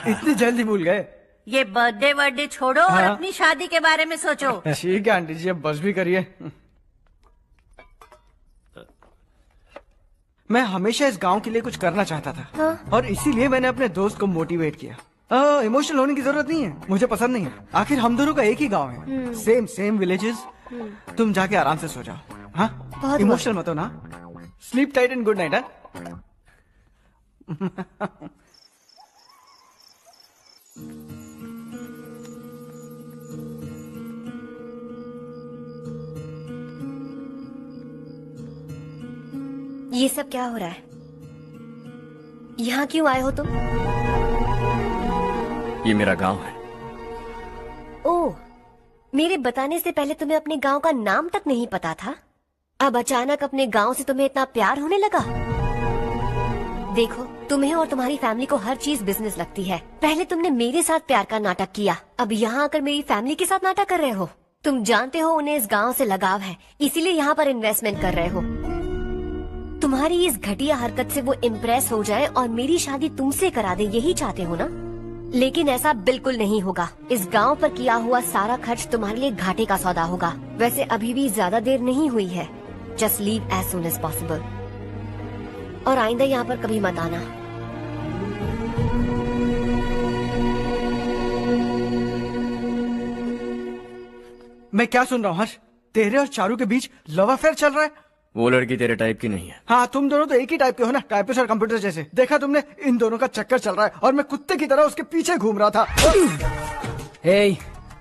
इतनी जल्दी भूल गए। ये बर्थडे छोड़ो और अपनी शादी के बारे में सोचो। ठीक है आंटी जी, अब बस भी करिए। मैं हमेशा इस गांव के लिए कुछ करना चाहता था। और इसीलिए मैंने अपने दोस्त को मोटिवेट किया। इमोशनल होने की जरूरत नहीं है, मुझे पसंद नहीं है। आखिर हम दोनों का एक ही गांव है, सेम विलेजेस। तुम जाके आराम से सो जाओ। हाँ, इमोशनल मत हो ना। Sleep tight and good night. ये सब क्या हो रहा है? यहाँ क्यों आए हो तुम? ये मेरा गांव है। ओह, मेरे बताने से पहले तुम्हें अपने गांव का नाम तक नहीं पता था? अब अचानक अपने गांव से तुम्हें इतना प्यार होने लगा? देखो, तुम्हें और तुम्हारी फैमिली को हर चीज बिजनेस लगती है। पहले तुमने मेरे साथ प्यार का नाटक किया, अब यहाँ आकर मेरी फैमिली के साथ नाटक कर रहे हो। तुम जानते हो उन्हें इस गांव से लगाव है, इसीलिए यहाँ पर इन्वेस्टमेंट कर रहे हो। तुम्हारी इस घटिया हरकत से वो इम्प्रेस हो जाए और मेरी शादी तुमसे करा दे, यही चाहते हो ना? लेकिन ऐसा बिल्कुल नहीं होगा। इस गांव पर किया हुआ सारा खर्च तुम्हारे लिए घाटे का सौदा होगा। वैसे अभी भी ज्यादा देर नहीं हुई है। Just leave as soon as possible. और आइंदा यहाँ पर कभी मत आना। मैं क्या सुन रहा हूँ हर्ष? तेरे और चारू के बीच लव अफेयर चल रहा है? वो लड़की तेरे टाइप की नहीं है। हाँ, तुम दोनों तो एक ही टाइप के हो ना, टाइपिस्ट और कंप्यूटर जैसे। देखा तुमने, इन दोनों का चक्कर चल रहा है और मैं कुत्ते की तरह उसके पीछे घूम रहा था। हे,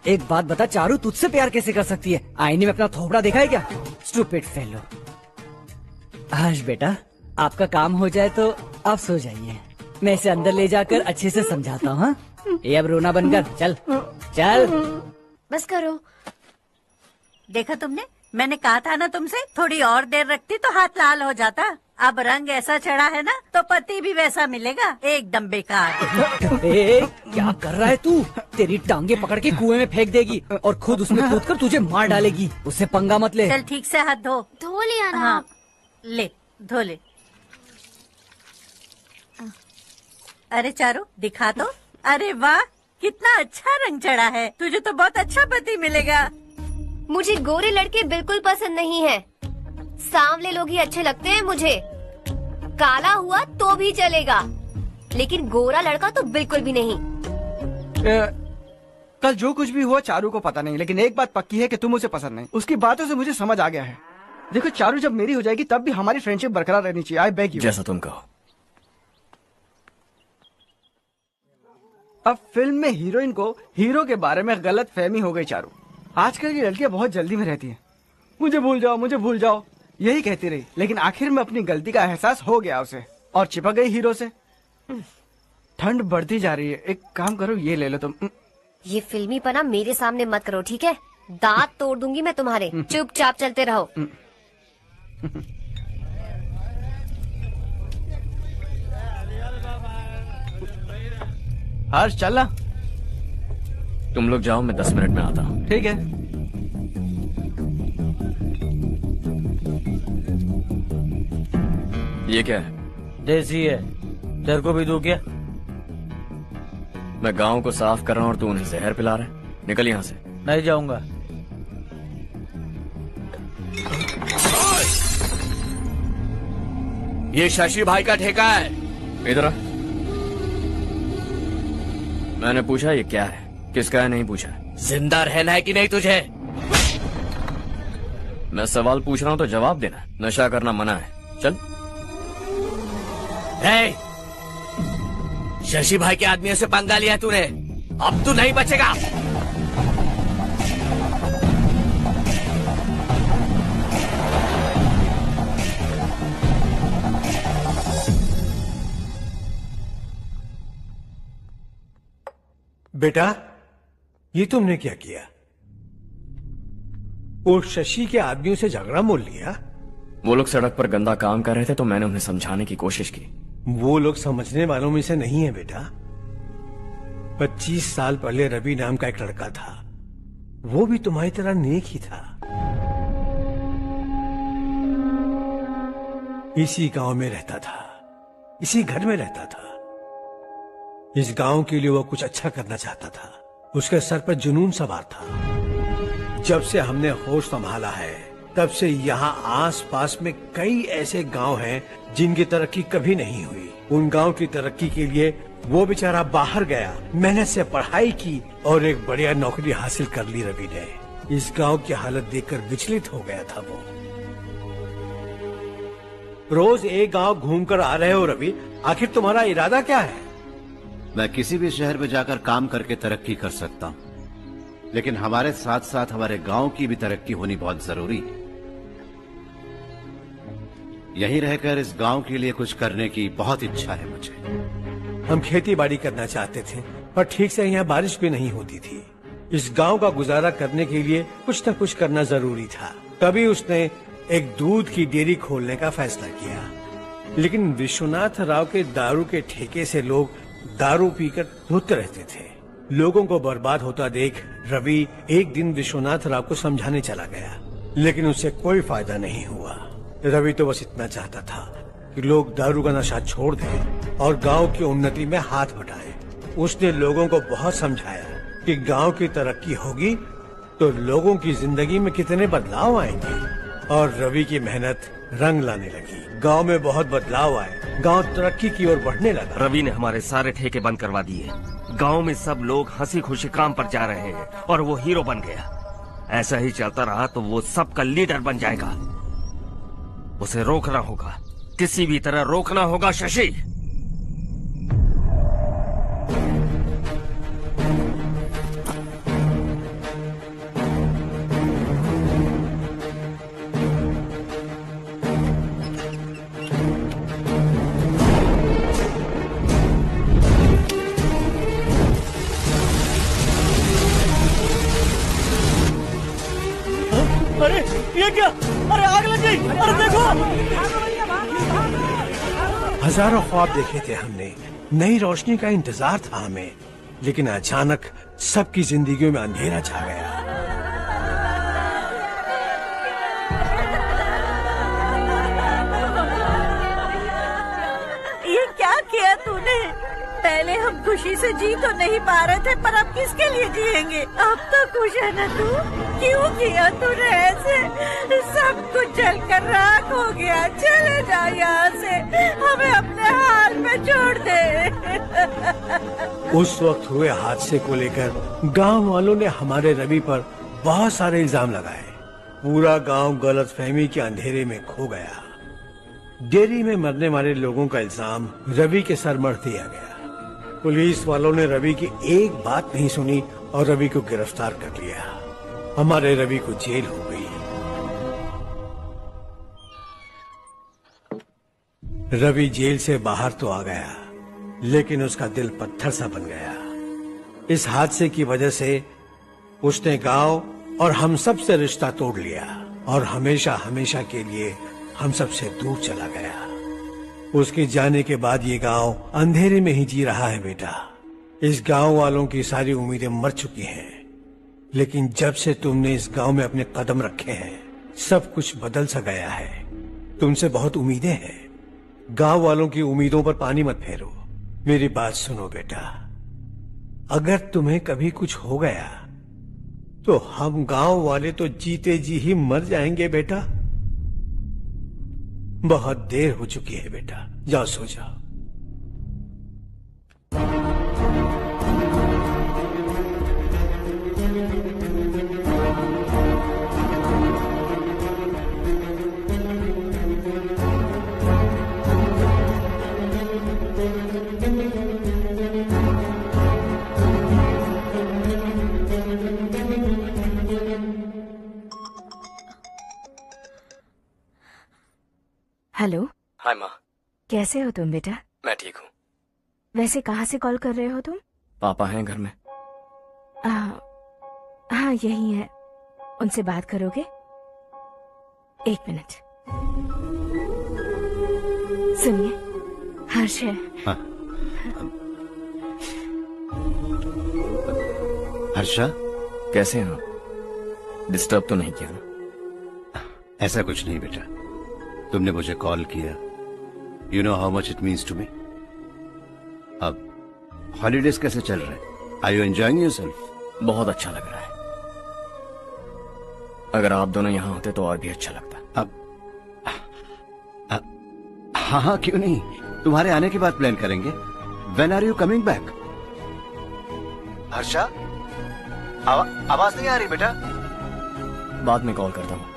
एक बात बता, चारू तुझसे प्यार कैसे कर सकती है? आईने में अपना थोबड़ा देखा है क्या? Stupid fellow. हर्ष बेटा, आपका काम हो जाए तो आप सो जाइए, मैं इसे अंदर ले जाकर अच्छे से समझाता हूँ। हाँ? ये अब रोना बंद कर, चल चल। बस करो। देखा तुमने, मैंने कहा था ना तुमसे, थोड़ी और देर रखती तो हाथ लाल हो जाता। अब रंग ऐसा चढ़ा है ना तो पति भी वैसा मिलेगा, एकदम बेकार। क्या कर रहा है तू? तेरी टांगे पकड़ के कुएं में फेंक देगी और खुद उसमें कूदकर तुझे मार डालेगी। उससे पंगा मत ले। चल ठीक से हाथ धो। धो लिया ना। हाँ, ले धो ले। अरे चारू दिखा तो। अरे वाह, कितना अच्छा रंग चढ़ा है। तुझे तो बहुत अच्छा पति मिलेगा। मुझे गोरे लड़के बिल्कुल पसंद नहीं है, सांवले लोग ही अच्छे लगते हैं मुझे। काला हुआ तो भी चलेगा, लेकिन गोरा लड़का तो बिल्कुल भी नहीं। कल जो कुछ भी हुआ चारू को पता नहीं, लेकिन एक बात पक्की है कि तुम उसे पसंद नहीं। उसकी बातों से मुझे समझ आ गया है। देखो चारू जब मेरी हो जाएगी तब भी हमारी फ्रेंडशिप बरकरार रहनी चाहिए। I beg you. जैसा तुम कहो। अब फिल्म में हीरोइन को हीरो के बारे में गलत फहमी हो गई चारू। आजकल की लड़कियां बहुत जल्दी में रहती हैं। मुझे भूल जाओ, मुझे भूल जाओ, यही कहती रही, लेकिन आखिर में अपनी गलती का एहसास हो गया उसे और चिपक गई हीरो से। ठंड बढ़ती जा रही है, एक काम करो, ये ले लो तुम। ये फिल्मी पना मेरे सामने मत करो, ठीक है? दांत तोड़ दूंगी मैं तुम्हारे। चुपचाप चलते रहो। हर्ष चलना। तुम लोग जाओ, मैं 10 मिनट में आता हूँ। ठीक है। ये क्या है? देसी है, तेरे को भी दूं क्या? मैं गांव को साफ कर रहा हूँ और तू उन्हें जहर पिला रहा है। निकल यहाँ से। नहीं जाऊंगा। ये शशि भाई का ठेका है। इधर आ। मैंने पूछा ये क्या है, किसका है नहीं पूछा। जिंदा रहना है कि नहीं तुझे? मैं सवाल पूछ रहा हूँ तो जवाब देना। नशा करना मना है। चल। शशि भाई के आदमियों से पंगा लिया तूने, अब तू नहीं बचेगा। बेटा, ये तुमने क्या किया? वो शशि के आदमियों से झगड़ा मोल लिया? वो लोग सड़क पर गंदा काम कर रहे थे तो मैंने उन्हें समझाने की कोशिश की। वो लोग समझने वालों में से नहीं है बेटा। 25 साल पहले रवि नाम का एक लड़का था, वो भी तुम्हारी तरह नेक ही था। इसी गांव में रहता था, इसी घर में रहता था। इस गांव के लिए वो कुछ अच्छा करना चाहता था। उसके सर पर जुनून सवार था। जब से हमने होश संभाला है तब से यहाँ आस पास में कई ऐसे गांव हैं जिनकी तरक्की कभी नहीं हुई। उन गांव की तरक्की के लिए वो बेचारा बाहर गया, मेहनत से पढ़ाई की और एक बढ़िया नौकरी हासिल कर ली रवि ने। इस गांव की हालत देखकर विचलित हो गया था वो। रोज एक गांव घूमकर आ रहे हो रवि, आखिर तुम्हारा इरादा क्या है? मैं किसी भी शहर में जाकर काम करके तरक्की कर सकता हूँ, लेकिन हमारे साथ साथ हमारे गांव की भी तरक्की होनी बहुत जरूरी है। यहीं रहकर इस गांव के लिए कुछ करने की बहुत इच्छा है मुझे। हम खेती बाड़ी करना चाहते थे, पर ठीक से यहाँ बारिश भी नहीं होती थी। इस गांव का गुजारा करने के लिए कुछ न कुछ करना जरूरी था। तभी उसने एक दूध की डेयरी खोलने का फैसला किया। लेकिन विश्वनाथ राव के दारू के ठेके से लोग दारू पीकर धुत रहते थे। लोगों को बर्बाद होता देख रवि एक दिन विश्वनाथ राव को समझाने चला गया, लेकिन उससे कोई फायदा नहीं हुआ। रवि तो बस इतना चाहता था कि लोग दारू का नशा छोड़ दें और गांव की उन्नति में हाथ बटाएं। उसने लोगों को बहुत समझाया कि गांव की तरक्की होगी तो लोगों की जिंदगी में कितने बदलाव आएंगे, और रवि की मेहनत रंग लाने लगी। गांव में बहुत बदलाव आए, गांव तरक्की की ओर बढ़ने लगा। रवि ने हमारे सारे ठेके बंद करवा दिए। गांव में सब लोग हंसी खुशी काम पर जा रहे हैं और वो हीरो बन गया। ऐसा ही चलता रहा तो वो सबका लीडर बन जाएगा। उसे रोकना होगा, किसी भी तरह रोकना होगा शशि। अरे ये क्या? अरे आग लग गई! अरे देखो! हजारों ख्वाब देखे थे हमने, नई रोशनी का इंतजार था हमें, लेकिन अचानक सबकी जिंदगियों में अंधेरा छा गया। ये क्या किया तूने? पहले हम खुशी से जी तो नहीं पा रहे थे, पर अब किसके लिए जिएंगे? अब तो खुश है ना तू? क्यों किया तूने ऐसे? सब कुछ जलकर राख हो गया। चले जा यहाँ से, हमें अपने हाल में छोड़ दे। उस वक्त हुए हादसे को लेकर गांव वालों ने हमारे रवि पर बहुत सारे इल्जाम लगाए। पूरा गांव गलतफहमी के अंधेरे में खो गया। डेयरी में मरने वाले लोगों का इल्जाम रवि के सर मढ़ दिया गया। पुलिस वालों ने रवि की एक बात नहीं सुनी और रवि को गिरफ्तार कर लिया। हमारे रवि को जेल हो गई। रवि जेल से बाहर तो आ गया, लेकिन उसका दिल पत्थर सा बन गया। इस हादसे की वजह से उसने गांव और हम सब से रिश्ता तोड़ लिया और हमेशा हमेशा के लिए हम सब से दूर चला गया। उसके जाने के बाद ये गांव अंधेरे में ही जी रहा है बेटा। इस गांव वालों की सारी उम्मीदें मर चुकी हैं, लेकिन जब से तुमने इस गांव में अपने कदम रखे हैं, सब कुछ बदल सा गया है। तुमसे बहुत उम्मीदें हैं। गांव वालों की उम्मीदों पर पानी मत फेरो। मेरी बात सुनो बेटा, अगर तुम्हें कभी कुछ हो गया तो हम गांव वाले तो जीते जी ही मर जाएंगे बेटा। बहुत देर हो चुकी है बेटा, जाओ सो जाओ। हेलो। हाय माँ। कैसे हो तुम बेटा? मैं ठीक हूँ। वैसे कहाँ से कॉल कर रहे हो तुम? पापा हैं घर में। हाँ यही है। उनसे बात करोगे? एक मिनट। सुनिए, हर्ष है। हाँ। हर्षा, कैसे हैं आप? डिस्टर्ब तो नहीं किया ना? ऐसा कुछ नहीं बेटा, तुमने मुझे कॉल किया। You know how much it means to me. अब हॉलीडेज कैसे चल रहे हैं? Are you enjoying yourself? बहुत अच्छा लग रहा है। अगर आप दोनों यहाँ होते तो और भी अच्छा लगता। अब हाँ हाँ क्यों नहीं, तुम्हारे आने के बाद प्लान करेंगे। When are you coming back? Harsha, आवाज नहीं आ रही बेटा। बाद में कॉल करता हूँ।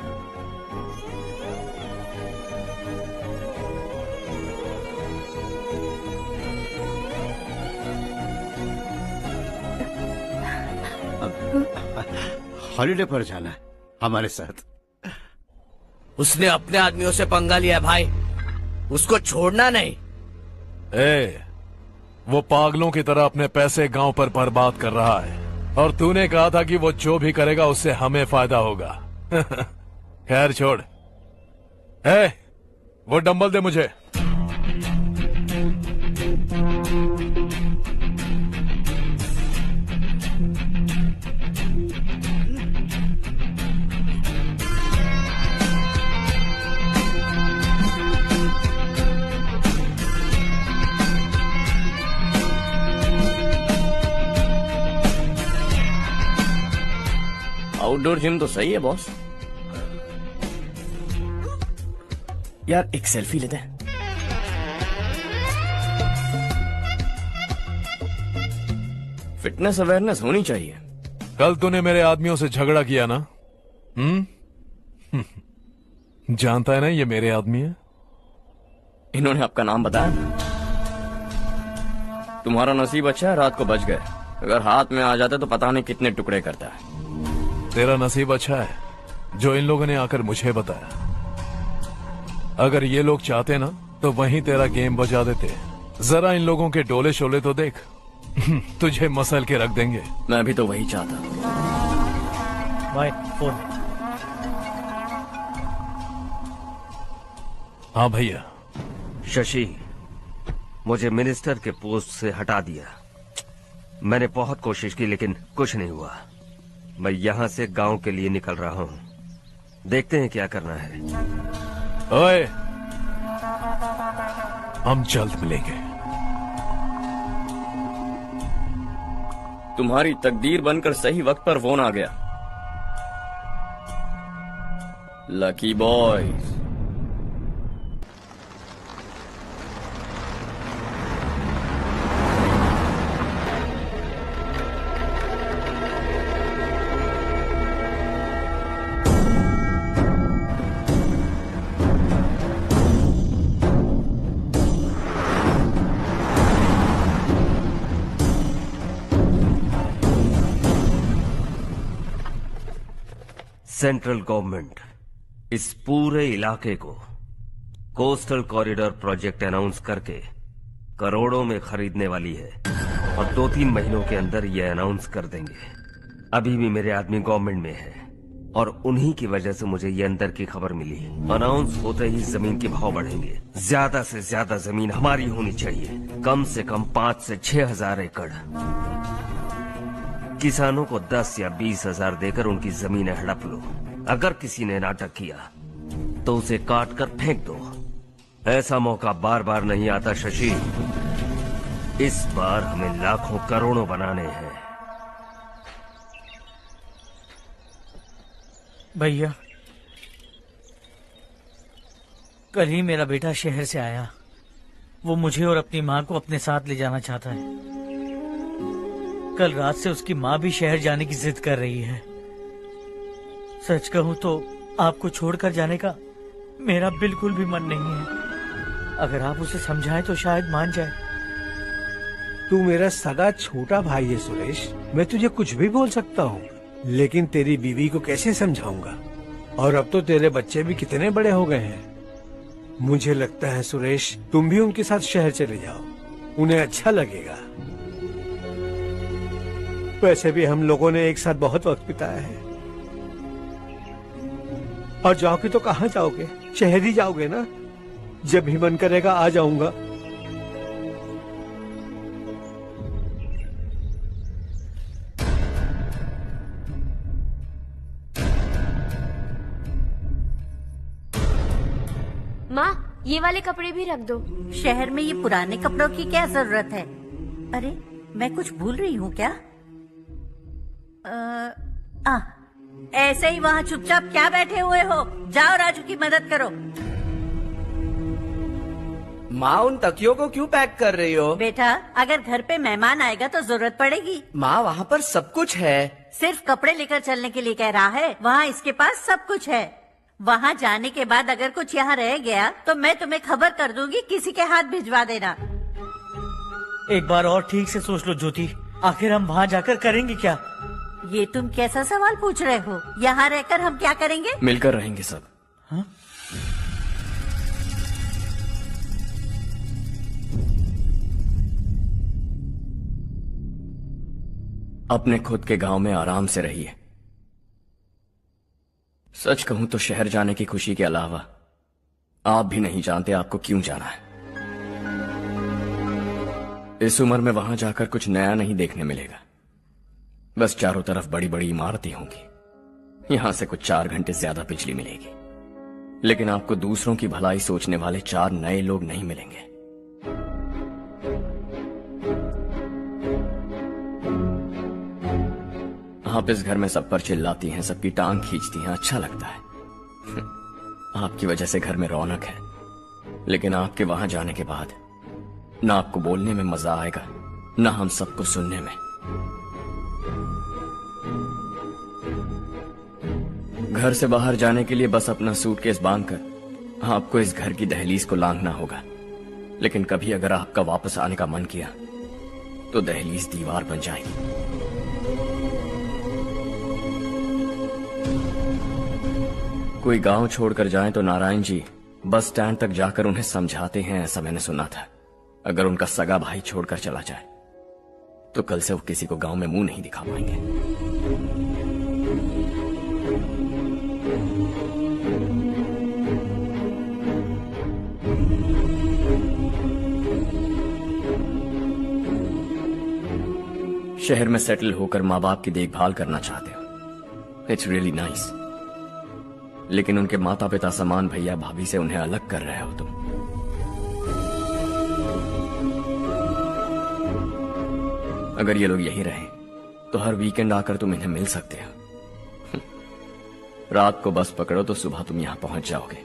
हॉलीडे पर जाना है हमारे साथ। उसने अपने आदमियों से पंगा लिया भाई, उसको छोड़ना नहीं। वो पागलों की तरह अपने पैसे गांव पर बर्बाद कर रहा है और तूने कहा था कि वो जो भी करेगा उससे हमें फायदा होगा। खैर छोड़। वो डंबल दे मुझे। आउटडोर जिम तो सही है बॉस। यार एक सेल्फी लेते हैं। फिटनेस अवेयरनेस होनी चाहिए। कल तूने मेरे आदमियों से झगड़ा किया ना, जानता है ना ये मेरे आदमी है। इन्होंने आपका नाम बताया? तुम्हारा नसीब अच्छा है, रात को बच गए। अगर हाथ में आ जाते तो पता नहीं कितने टुकड़े करता है। तेरा नसीब अच्छा है जो इन लोगों ने आकर मुझे बताया। अगर ये लोग चाहते ना तो वहीं तेरा गेम बजा देते। जरा इन लोगों के डोले शोले तो देख। तुझे मसल के रख देंगे। मैं भी तो वही चाहता। भाई फोन। हाँ भैया। शशि, मुझे मिनिस्टर के पोस्ट से हटा दिया। मैंने बहुत कोशिश की लेकिन कुछ नहीं हुआ। मैं यहाँ से गांव के लिए निकल रहा हूँ। देखते हैं क्या करना है। ओए, हम जल्द मिलेंगे। तुम्हारी तकदीर बनकर सही वक्त पर फोन आ गया। Lucky boys. सेंट्रल गवर्नमेंट इस पूरे इलाके को कोस्टल कॉरिडोर प्रोजेक्ट अनाउंस करके करोड़ों में खरीदने वाली है और 2-3 महीनों के अंदर ये अनाउंस कर देंगे। अभी भी मेरे आदमी गवर्नमेंट में है और उन्हीं की वजह से मुझे ये अंदर की खबर मिली। अनाउंस होते ही जमीन के भाव बढ़ेंगे। ज्यादा से ज्यादा जमीन हमारी होनी चाहिए, कम से कम 5 से 6 हजार एकड़। किसानों को 10 या 20 हजार देकर उनकी जमीनें हड़प लो। अगर किसी ने नाटक किया तो उसे काट कर फेंक दो। ऐसा मौका बार बार नहीं आता शशि। इस बार हमें लाखों करोड़ों बनाने हैं। भैया, कल ही मेरा बेटा शहर से आया। वो मुझे और अपनी माँ को अपने साथ ले जाना चाहता है। कल रात से उसकी माँ भी शहर जाने की जिद कर रही है। सच कहूँ तो आपको छोड़कर जाने का मेरा बिल्कुल भी मन नहीं है। अगर आप उसे समझाएं तो शायद मान जाए। तू मेरा सगा छोटा भाई है सुरेश, मैं तुझे कुछ भी बोल सकता हूँ, लेकिन तेरी बीवी को कैसे समझाऊंगा? और अब तो तेरे बच्चे भी कितने बड़े हो गए हैं। मुझे लगता है सुरेश, तुम भी उनके साथ शहर चले जाओ, उन्हें अच्छा लगेगा। वैसे भी हम लोगों ने एक साथ बहुत वक्त बिताया है। और जाओगे तो कहाँ जाओगे? शहर ही जाओगे ना? जब भी मन करेगा आ जाऊंगा। माँ, ये वाले कपड़े भी रख दो। शहर में ये पुराने कपड़ों की क्या जरूरत है? अरे, मैं कुछ भूल रही हूँ क्या? ऐसे ही वहाँ चुपचाप क्या बैठे हुए हो? जाओ राजू की मदद करो। माँ, उन तकियों को क्यों पैक कर रही हो? बेटा, अगर घर पे मेहमान आएगा तो जरूरत पड़ेगी। माँ, वहाँ पर सब कुछ है। सिर्फ कपड़े लेकर चलने के लिए कह रहा है। वहाँ इसके पास सब कुछ है। वहाँ जाने के बाद अगर कुछ यहाँ रह गया तो मैं तुम्हें खबर कर दूंगी, किसी के हाथ भिजवा देना। एक बार और ठीक से सोच लो ज्योति, आखिर हम वहाँ जाकर करेंगे क्या? ये तुम कैसा सवाल पूछ रहे हो? यहाँ रहकर हम क्या करेंगे? मिलकर रहेंगे सब। हाँ? अपने खुद के गांव में आराम से रहिए। सच कहूं तो शहर जाने की खुशी के अलावा आप भी नहीं जानते आपको क्यों जाना है। इस उम्र में वहां जाकर कुछ नया नहीं देखने मिलेगा। बस चारों तरफ बड़ी बड़ी इमारतें होंगी। यहां से कुछ 4 घंटे ज्यादा बिजली मिलेगी, लेकिन आपको दूसरों की भलाई सोचने वाले 4 नए लोग नहीं मिलेंगे। आप इस घर में सब पर चिल्लाती हैं, सबकी टांग खींचती हैं, अच्छा लगता है। आपकी वजह से घर में रौनक है, लेकिन आपके वहां जाने के बाद ना आपको बोलने में मजा आएगा, ना हम सबको सुनने में। घर से बाहर जाने के लिए बस अपना सूटकेस बांधकर आपको इस घर की दहलीज को लांघना होगा। लेकिन कभी अगर आपका वापस आने का मन किया तो दहलीज दीवार बन जाएगी। कोई गांव छोड़कर जाएं तो नारायण जी बस स्टैंड तक जाकर उन्हें समझाते हैं, ऐसा मैंने सुना था। अगर उनका सगा भाई छोड़कर चला जाए तो कल से वो किसी को गांव में मुंह नहीं दिखा पाएंगे। शहर में सेटल होकर माँ बाप की देखभाल करना चाहते हो, इट्स रियली नाइस। लेकिन उनके माता पिता समान भैया भाभी से उन्हें अलग कर रहे हो तुम। अगर ये लोग यहीं रहे तो हर वीकेंड आकर तुम इन्हें मिल सकते हो। रात को बस पकड़ो तो सुबह तुम यहां पहुंच जाओगे।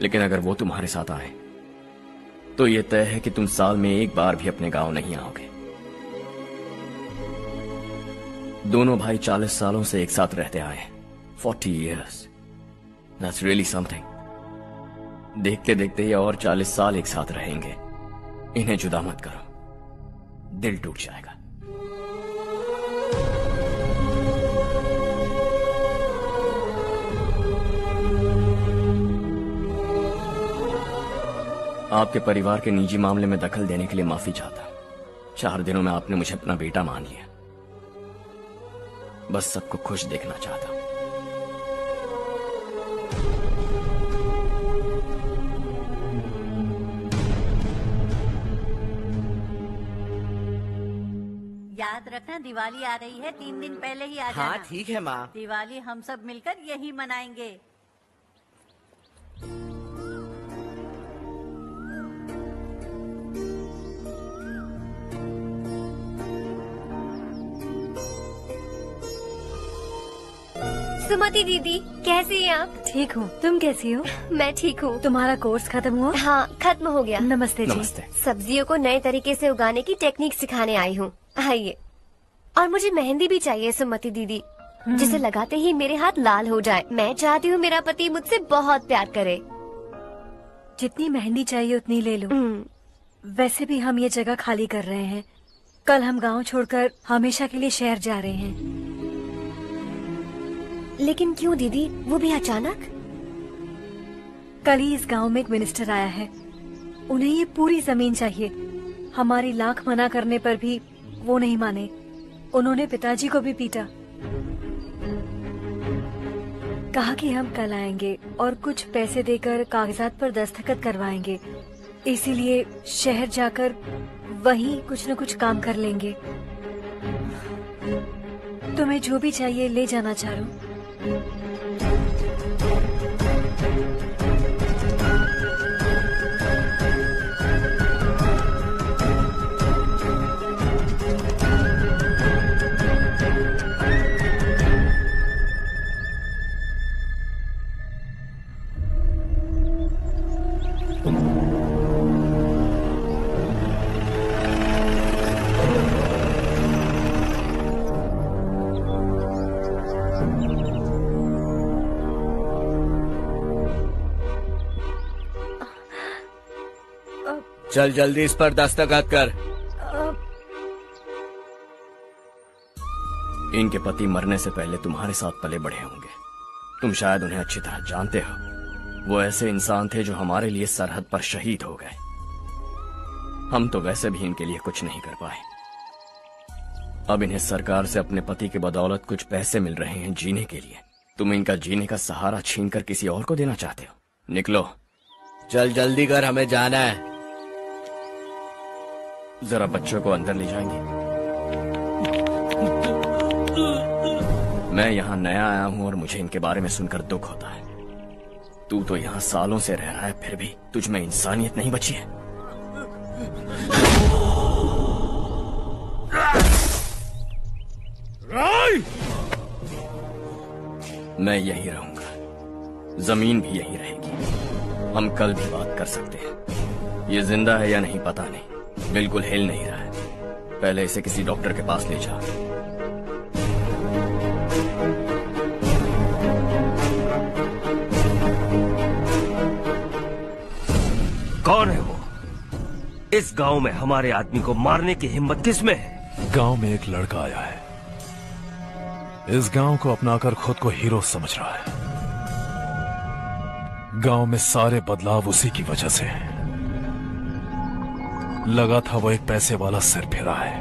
लेकिन अगर वो तुम्हारे साथ आए तो ये तय है कि तुम साल में एक बार भी अपने गांव नहीं आओगे। दोनों भाई 40 सालों से एक साथ रहते आए हैं, 40 years. That's really something. देखते देखते ये और 40 साल एक साथ रहेंगे। इन्हें जुदा मत करो, दिल टूट जाएगा। आपके परिवार के निजी मामले में दखल देने के लिए माफी चाहता। 4 दिनों में आपने मुझे अपना बेटा मान लिया। बस सबको खुश देखना चाहता। याद रखना दिवाली आ रही है, 3 दिन पहले ही आ जाना। हाँ ठीक है माँ। दिवाली हम सब मिलकर यही मनाएंगे। सुमति दीदी कैसी हैं आप? ठीक हूँ, तुम कैसी हो? मैं ठीक हूँ। तुम्हारा कोर्स खत्म हुआ? हाँ खत्म हो गया। नमस्ते जी। नमस्ते। सब्जियों को नए तरीके से उगाने की टेक्निक सिखाने आई हूँ। आइए। और मुझे मेहंदी भी चाहिए सुमति दीदी, जिसे लगाते ही मेरे हाथ लाल हो जाए। मैं चाहती हूँ मेरा पति मुझसे बहुत प्यार करे। जितनी मेहंदी चाहिए उतनी ले लो। वैसे भी हम ये जगह खाली कर रहे हैं। कल हम गांव छोड़कर हमेशा के लिए शहर जा रहे हैं। लेकिन क्यों दीदी, वो भी अचानक? कल ही इस गांव में एक मिनिस्टर आया है, उन्हें ये पूरी जमीन चाहिए। हमारी लाख मना करने पर भी वो नहीं माने। उन्होंने पिताजी को भी पीटा। कहा कि हम कल आएंगे और कुछ पैसे देकर कागजात पर दस्तखत करवाएंगे। इसीलिए शहर जाकर वहीं कुछ न कुछ काम कर लेंगे। तुम्हें जो भी चाहिए ले जाना चारू। चल जल्दी इस पर दस्तखत कर। इनके पति मरने से पहले तुम्हारे साथ पले बढ़े होंगे। तुम शायद उन्हें अच्छी तरह जानते हो। वो ऐसे इंसान थे जो हमारे लिए सरहद पर शहीद हो गए। हम तो वैसे भी इनके लिए कुछ नहीं कर पाए। अब इन्हें सरकार से अपने पति की बदौलत कुछ पैसे मिल रहे हैं जीने के लिए। तुम इनका जीने का सहारा छीनकर किसी और को देना चाहते हो। निकलो। चल जल्दी कर, हमें जाना है। जरा बच्चों को अंदर ले जाएंगे। मैं यहाँ नया आया हूँ और मुझे इनके बारे में सुनकर दुख होता है। तू तो यहाँ सालों से रह रहा है, फिर भी तुझ में इंसानियत नहीं बची है। मैं यही रहूंगा, जमीन भी यही रहेगी। हम कल भी बात कर सकते हैं। ये जिंदा है या नहीं पता नहीं, बिल्कुल हिल नहीं रहा है। पहले इसे किसी डॉक्टर के पास ले जा। कौन है वो? इस गांव में हमारे आदमी को मारने की हिम्मत किसमें है? गांव में एक लड़का आया है, इस गांव को अपनाकर खुद को हीरो समझ रहा है। गांव में सारे बदलाव उसी की वजह से हैं। लगा था वो एक पैसे वाला सिर फिरा है,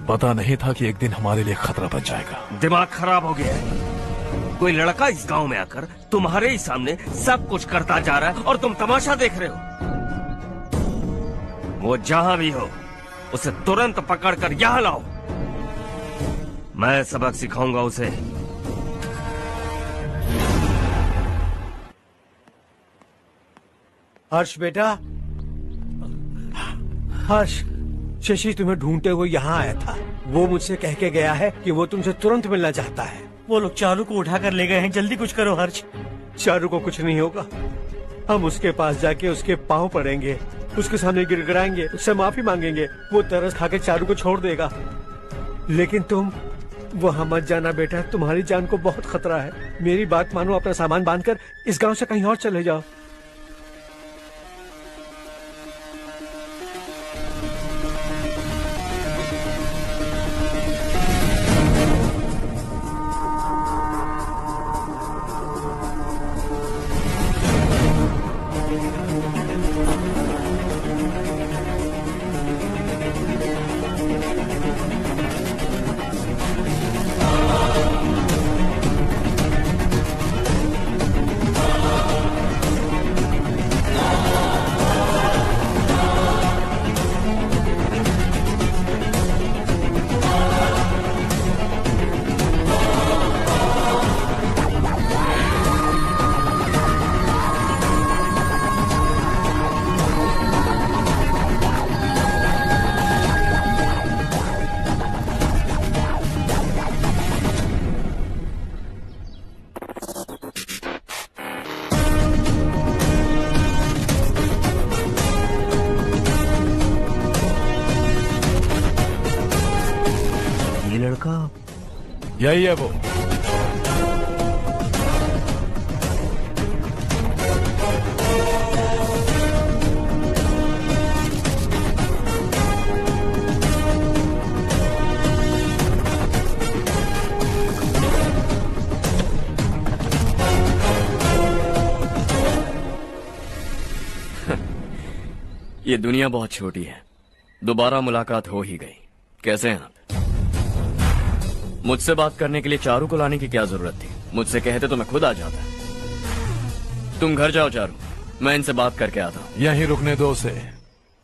पता नहीं था कि एक दिन हमारे लिए खतरा बन जाएगा। दिमाग खराब हो गया है। कोई लड़का इस गांव में आकर तुम्हारे ही सामने सब कुछ करता जा रहा है और तुम तमाशा देख रहे हो। वो जहां भी हो उसे तुरंत पकड़कर यहां लाओ। मैं सबक सिखाऊंगा उसे। हर्ष बेटा, हर्ष, शशि तुम्हें ढूंढते हुए यहाँ आया था। वो मुझसे कह के गया है कि वो तुमसे तुरंत मिलना चाहता है। वो लोग चारू को उठाकर ले गए हैं, जल्दी कुछ करो हर्ष। चारू को कुछ नहीं होगा। हम उसके पास जाके उसके पांव पड़ेंगे, उसके सामने गिड़गिड़ाएंगे, उससे माफी मांगेंगे। वो तरस खा के चारू को छोड़ देगा। लेकिन तुम वहाँ मत जाना बेटा, तुम्हारी जान को बहुत खतरा है। मेरी बात मानो, अपना सामान बांधकर इस गांव से कहीं और चले जाओ। यही है वो। ये दुनिया बहुत छोटी है, दोबारा मुलाकात हो ही गई। कैसे हैं आप? मुझसे बात करने के लिए चारू को लाने की क्या जरूरत थी? मुझसे कहते तो मैं खुद आ जाता। तुम घर जाओ चारू, मैं इनसे बात करके आता हूँ। यहीं रुकने दो उसे,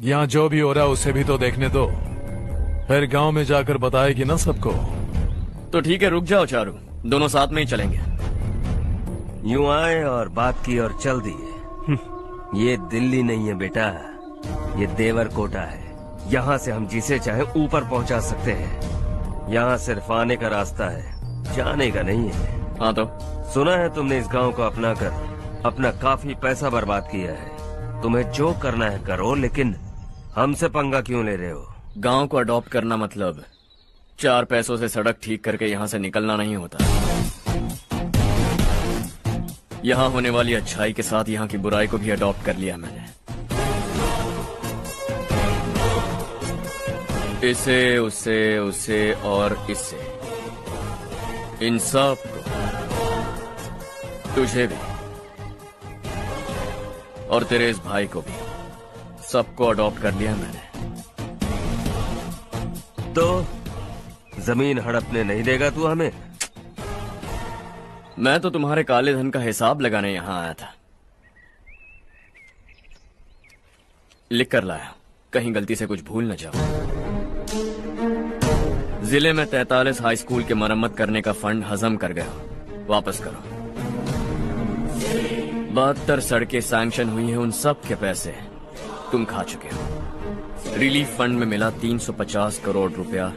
यहाँ जो भी हो रहा है उसे भी तो देखने दो, फिर गांव में जाकर बताएगी ना सबको। तो ठीक है, रुक जाओ चारू, दोनों साथ में ही चलेंगे। यूं आए और बात की और चल दिए। ये दिल्ली नहीं है बेटा, ये देवरकोटा है। यहाँ से हम जिसे चाहे ऊपर पहुँचा सकते हैं। यहाँ सिर्फ आने का रास्ता है, जाने का नहीं है। हाँ तो सुना है तुमने इस गांव को अपना कर अपना काफी पैसा बर्बाद किया है। तुम्हें जो करना है करो, लेकिन हमसे पंगा क्यों ले रहे हो? गांव को अडॉप्ट करना मतलब 4 पैसों से सड़क ठीक करके यहाँ से निकलना नहीं होता। यहाँ होने वाली अच्छाई के साथ यहाँ की बुराई को भी अडॉप्ट कर लिया मैंने। इसे, उसे, उसे और इससे, इन सब को, तुझे भी और तेरे इस भाई को भी, सबको अडॉप्ट कर लिया मैंने। तो जमीन हड़पने नहीं देगा तू हमें? मैं तो तुम्हारे काले धन का हिसाब लगाने यहाँ आया था। लिख कर लाया, कहीं गलती से कुछ भूल न जाओ। जिले में 43 हाई स्कूल के मरम्मत करने का फंड हजम कर गया, वापस करो। 72 सड़कें सैंक्शन हुई हैं, उन सब के पैसे तुम खा चुके हो। रिलीफ फंड में मिला 350 करोड़ रुपया,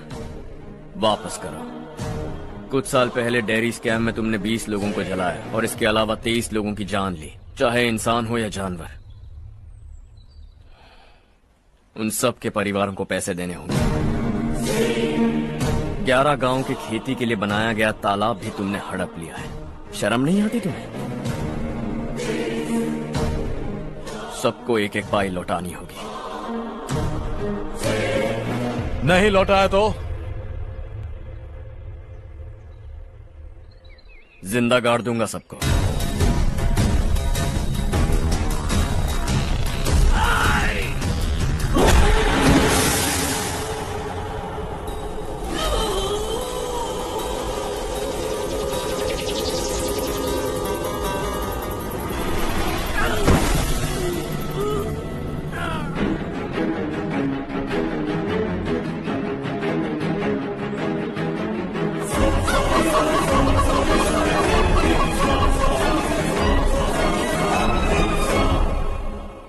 वापस करो। कुछ साल पहले डेयरी स्कैम में तुमने 20 लोगों को जलाया और इसके अलावा 23 लोगों की जान ली, चाहे इंसान हो या जानवर। उन सब के परिवारों को पैसे देने होंगे। 11 गांव की खेती के लिए बनाया गया तालाब भी तुमने हड़प लिया है। शर्म नहीं आती तुम्हें? सबको एक एक पाई लौटानी होगी। नहीं लौटाया तो जिंदा गाड़ दूंगा सबको।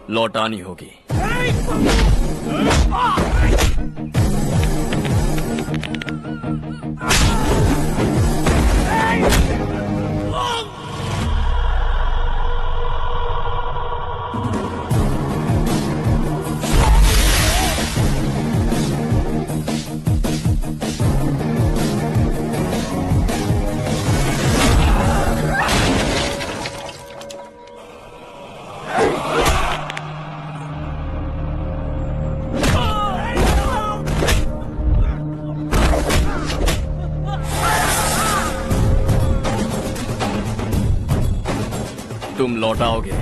लौटानी होगी। तुम लौटाओगे।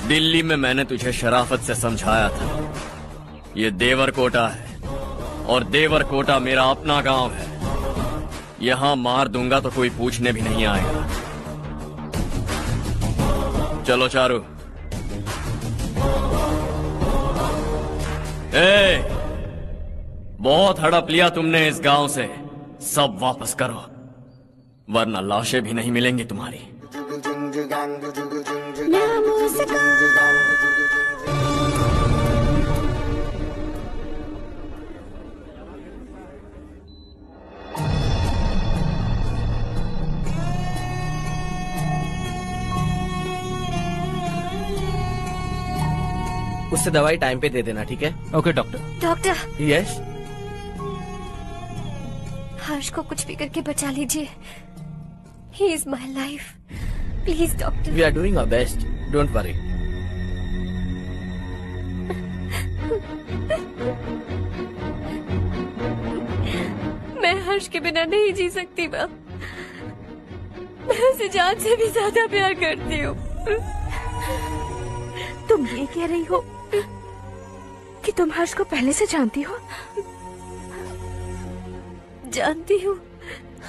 दिल्ली में मैंने तुझे शराफत से समझाया था, ये देवर कोटा है और देवर कोटा मेरा अपना गांव है। यहां मार दूंगा तो कोई पूछने भी नहीं आएगा। चलो चारू। बहुत हड़प लिया तुमने इस गांव से, सब वापस करो वरना लाशें भी नहीं मिलेंगी तुम्हारी। उससे दवाई टाइम पे दे देना, ठीक है? Okay doctor. Doctor. Yes. Harsh को कुछ भी करके बचा लीजिए। He is my life, please doctor. We are doing our best, don't worry. मैं हर्ष के बिना नहीं जी सकती माँ। मैं उसे जान से भी ज्यादा प्यार करती हूँ। तुम ये कह रही हो कि तुम हर्ष को पहले से जानती हो? जानती हूँ,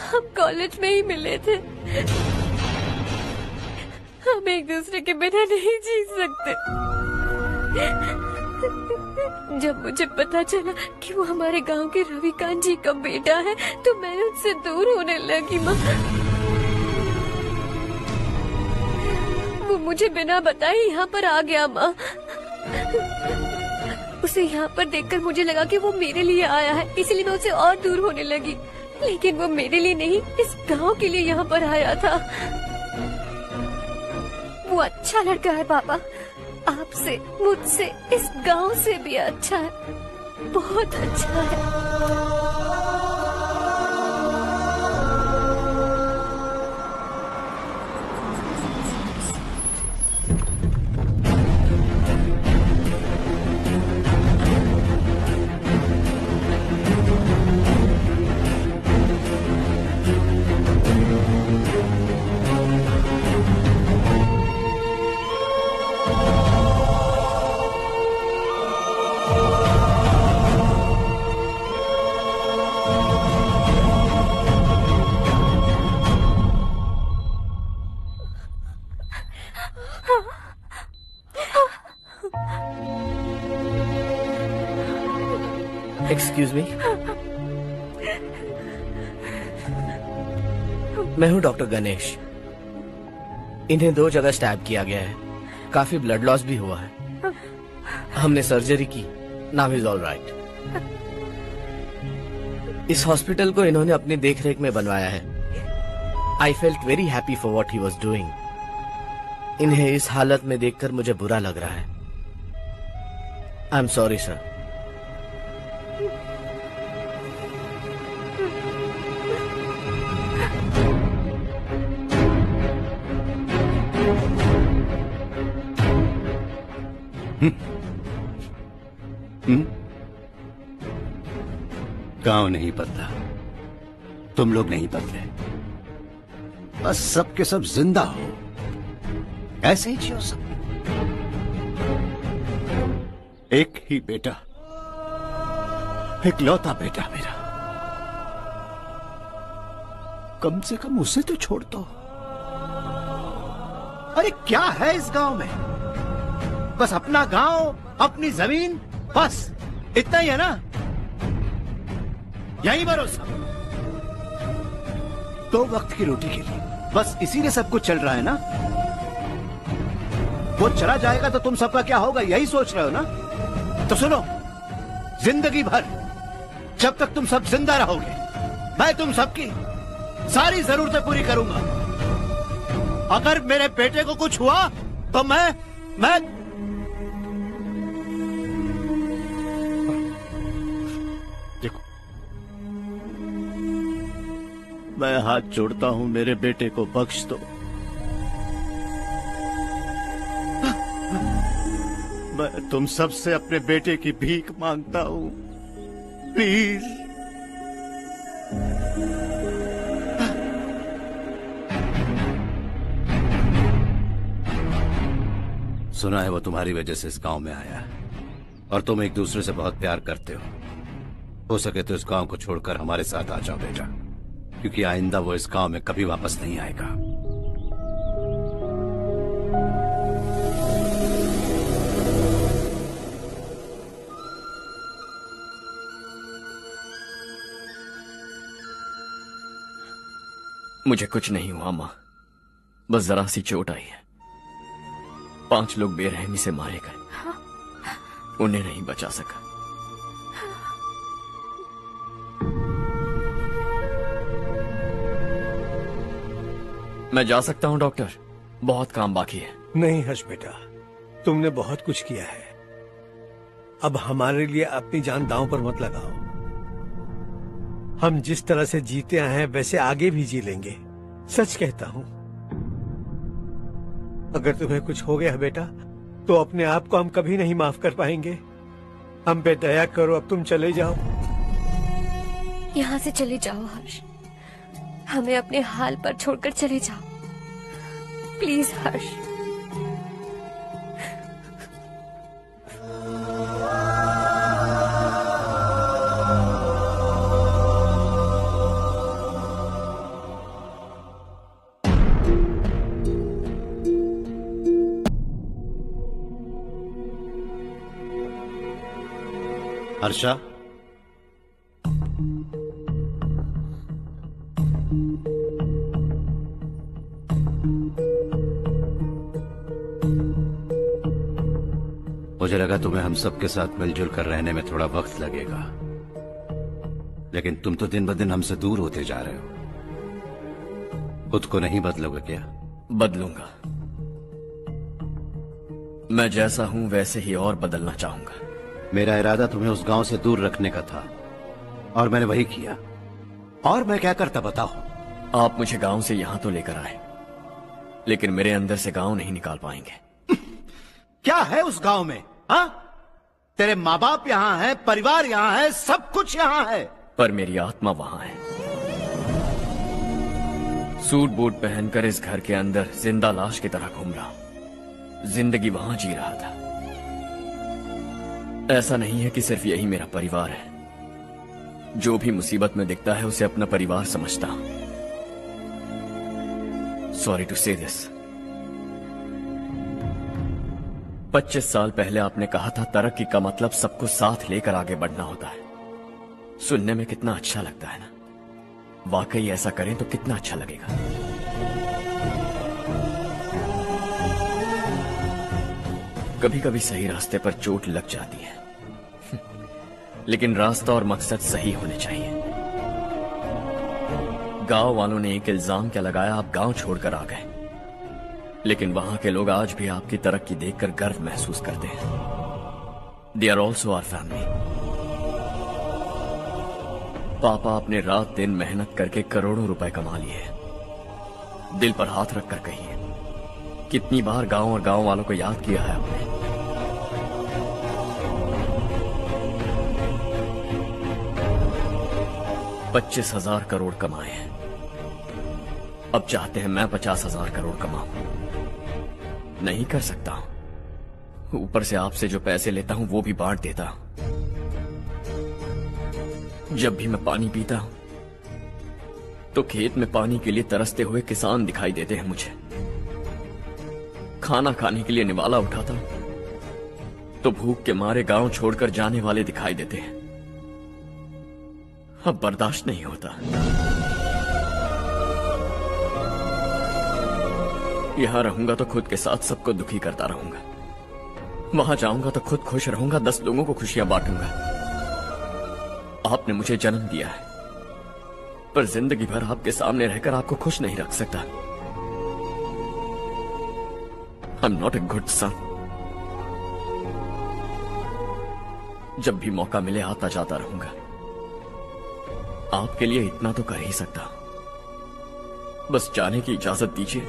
हम कॉलेज में ही मिले थे। हम एक दूसरे के बिना नहीं जी सकते। जब मुझे पता चला कि वो हमारे गांव के रविकांत जी का बेटा है तो मैं उनसे दूर होने लगी माँ। वो मुझे बिना बताए यहाँ पर आ गया माँ। उसे यहाँ पर देखकर मुझे लगा कि वो मेरे लिए आया है, इसलिए मैं उसे और दूर होने लगी। लेकिन वो मेरे लिए नहीं, इस गांव के लिए यहाँ पर आया था। वो अच्छा लड़का है पापा, आपसे, मुझसे, इस गांव से भी अच्छा है, बहुत अच्छा है। एक्सक्यूज मी, मैं हूं डॉक्टर गणेश। इन्हें 2 जगह स्टैब किया गया है, काफी ब्लड लॉस भी हुआ है। हमने सर्जरी की, नाउ इज ऑल राइट। इस हॉस्पिटल को इन्होंने अपनी देखरेख में बनवाया है। I felt very happy for what he was doing. इन्हें इस हालत में देखकर मुझे बुरा लग रहा है। I am sorry sir. गांव नहीं बदला, तुम लोग नहीं बदले, बस सब के सब जिंदा हो, ऐसे ही जियो सब। एक ही बेटा, इकलौता बेटा मेरा, कम से कम उसे तो छोड़ दो। अरे क्या है इस गांव में? बस अपना गांव, अपनी जमीन, बस इतना ही है ना? यही भरोसा, 2 वक्त की रोटी के लिए, बस इसीलिए सब कुछ चल रहा है ना? वो चला जाएगा तो तुम सबका क्या होगा, यही सोच रहे हो ना? तो सुनो, जिंदगी भर जब तक तुम सब जिंदा रहोगे, मैं तुम सबकी सारी जरूरतें पूरी करूंगा। अगर मेरे बेटे को कुछ हुआ तो मैं देखो, मैं हाथ जोड़ता हूं, मेरे बेटे को बख्श दो। मैं तुम सबसे अपने बेटे की भीख मांगता हूं, प्लीज। सुना है वो तुम्हारी वजह से इस गांव में आया है और तुम एक दूसरे से बहुत प्यार करते हो सके तो इस गांव को छोड़कर हमारे साथ आ जाओ बेटा, क्योंकि आइंदा वो इस गांव में कभी वापस नहीं आएगा। मुझे कुछ नहीं हुआ माँ, बस जरा सी चोट आई है। 5 लोग बेरहमी से मारे गए, उन्हें नहीं बचा सका। मैं जा सकता हूं डॉक्टर, बहुत काम बाकी है। नहीं हर्ष बेटा, तुमने बहुत कुछ किया है, अब हमारे लिए अपनी जान दांव पर मत लगाओ। हम जिस तरह से जीते आए हैं वैसे आगे भी जी लेंगे, सच कहता हूं। अगर तुम्हें कुछ हो गया बेटा तो अपने आप को हम कभी नहीं माफ कर पाएंगे। हम पे दया करो, अब तुम चले जाओ। यहाँ से चले जाओ हर्ष, हमें अपने हाल पर छोड़कर चले जाओ, प्लीज हर्ष। हर्षा, मुझे लगा तुम्हें हम सबके साथ मिलजुल कर रहने में थोड़ा वक्त लगेगा, लेकिन तुम तो दिन ब दिन हमसे दूर होते जा रहे हो। खुद को नहीं बदलोगे क्या? बदलूंगा, मैं जैसा हूं वैसे ही और बदलना चाहूंगा। मेरा इरादा तुम्हें उस गांव से दूर रखने का था और मैंने वही किया। और मैं क्या करता बताओ? आप मुझे गांव से यहां तो लेकर आए, लेकिन मेरे अंदर से गांव नहीं निकाल पाएंगे। क्या है उस गांव में? हाँ, तेरे माँ बाप यहाँ है, परिवार यहाँ है, सब कुछ यहाँ है, पर मेरी आत्मा वहां है। सूट बूट पहनकर इस घर के अंदर जिंदा लाश की तरह घूम रहा हूं, जिंदगी वहां जी रहा था। ऐसा नहीं है कि सिर्फ यही मेरा परिवार है, जो भी मुसीबत में दिखता है उसे अपना परिवार समझता हूं। सॉरी टू से दिस। 25 साल पहले आपने कहा था तरक्की का मतलब सबको साथ लेकर आगे बढ़ना होता है। सुनने में कितना अच्छा लगता है ना। वाकई ऐसा करें तो कितना अच्छा लगेगा। कभी कभी सही रास्ते पर चोट लग जाती है, लेकिन रास्ता और मकसद सही होने चाहिए। गांव वालों ने एक इल्जाम क्या लगाया, आप गांव छोड़कर आ गए, लेकिन वहां के लोग आज भी आपकी तरक्की देखकर गर्व महसूस करते हैं। They are also our family. पापा अपने रात दिन मेहनत करके करोड़ों रुपए कमा लिए। दिल पर हाथ रखकर कहिए, कितनी बार गांव और गांव वालों को याद किया है आपने। $25,000 करोड़ कमाए हैं, अब चाहते हैं मैं 50,000 करोड़ कमाऊं। नहीं कर सकता हूं। ऊपर से आपसे जो पैसे लेता हूं वो भी बांट देता हूं। जब भी मैं पानी पीता हूं तो खेत में पानी के लिए तरसते हुए किसान दिखाई देते हैं मुझे। खाना खाने के लिए निवाला उठाता हूं तो भूख के मारे गांव छोड़कर जाने वाले दिखाई देते हैं। अब बर्दाश्त नहीं होता। यहां रहूंगा तो खुद के साथ सबको दुखी करता रहूंगा, वहां जाऊंगा तो खुद खुश रहूंगा, 10 लोगों को खुशियां बांटूंगा। आपने मुझे जन्म दिया है, पर जिंदगी भर आपके सामने रहकर आपको खुश नहीं रख सकता। I am not a good son. जब भी मौका मिले आता जाता रहूंगा। आपके लिए इतना तो कर ही सकता, बस जाने की इजाजत दीजिए।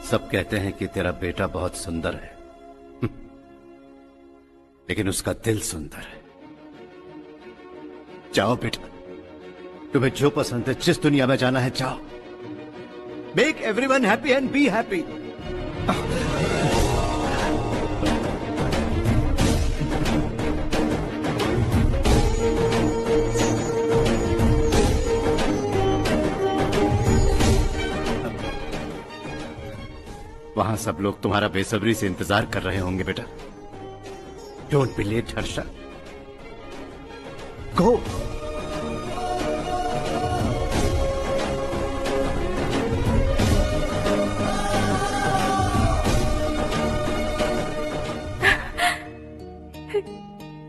सब कहते हैं कि तेरा बेटा बहुत सुंदर है, लेकिन उसका दिल सुंदर है। जाओ बेटा, तुम्हें जो पसंद है, जिस दुनिया में जाना है जाओ। Make everyone happy and be happy. वहां सब लोग तुम्हारा बेसब्री से इंतजार कर रहे होंगे बेटा। डोंट बी लेट हर्षा, गो।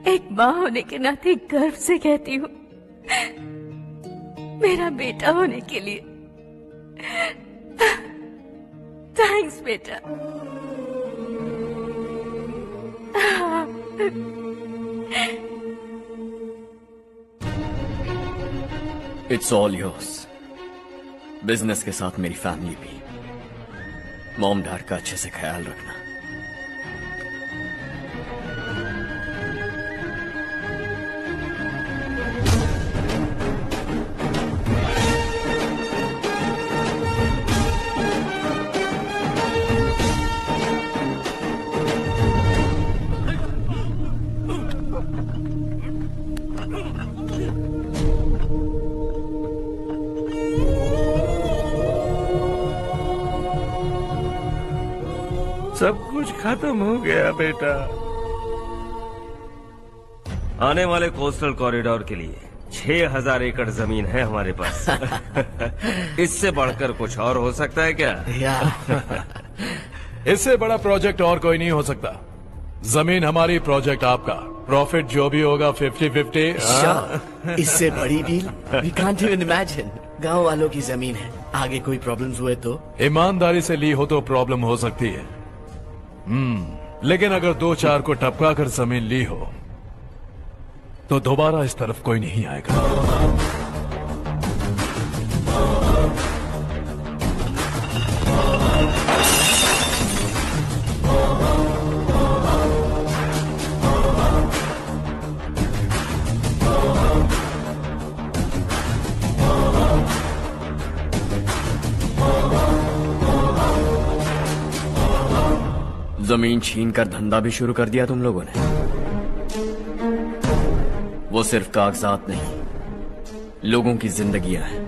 एक माँ होने के नाते गर्व से कहती हूँ, मेरा बेटा होने के लिए थैंक्स बेटा। It's all yours. बिजनेस के साथ मेरी फैमिली भी। मॉम डैड का अच्छे से ख्याल रखना। सब कुछ खत्म हो गया बेटा। आने वाले कोस्टल कॉरिडोर के लिए 6,000 एकड़ जमीन है हमारे पास। इससे बढ़कर कुछ और हो सकता है क्या? इससे बड़ा प्रोजेक्ट और कोई नहीं हो सकता। जमीन हमारी, प्रोजेक्ट आपका। प्रॉफिट जो भी होगा 50-50। इससे बड़ी deal we can't even imagine. गांव वालों की जमीन है, आगे कोई प्रॉब्लम्स हुए तो? ईमानदारी से ली हो तो प्रॉब्लम हो सकती है, लेकिन अगर 2-4 को टपका कर जमीन ली हो तो दोबारा इस तरफ कोई नहीं आएगा। जमीन छीनकर धंधा भी शुरू कर दिया तुम लोगों ने। वो सिर्फ कागजात नहीं, लोगों की जिंदगियां हैं।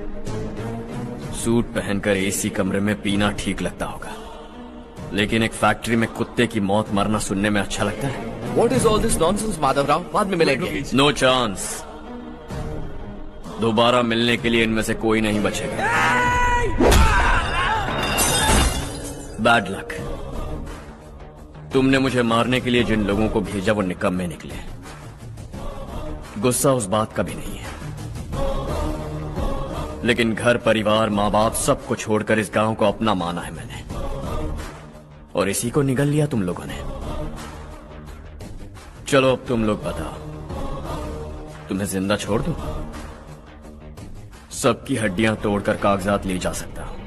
सूट पहनकर एसी कमरे में पीना ठीक लगता होगा, लेकिन एक फैक्ट्री में कुत्ते की मौत मरना सुनने में अच्छा लगता है। What is all this nonsense, Madhavrao? बाद में मिलेंगे। No chance. दोबारा मिलने के लिए इनमें से कोई नहीं बचेगा। Bad luck. तुमने मुझे मारने के लिए जिन लोगों को भेजा वो निकम्मे निकले। गुस्सा उस बात का भी नहीं है, लेकिन घर परिवार माँ बाप सबको छोड़कर इस गांव को अपना माना है मैंने, और इसी को निगल लिया तुम लोगों ने। चलो अब तुम लोग बताओ, तुम्हें जिंदा छोड़ दूं? सबकी हड्डियां तोड़कर कागजात ले जा सकता हूं,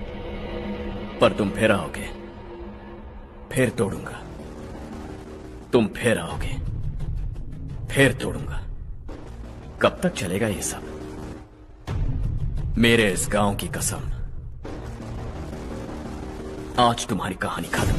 पर तुम फिर आओगे, फिर तोड़ूंगा। तुम फिर आओगे, फिर तोड़ूंगा। कब तक चलेगा ये सब? मेरे इस गांव की कसम, आज तुम्हारी कहानी खत्म।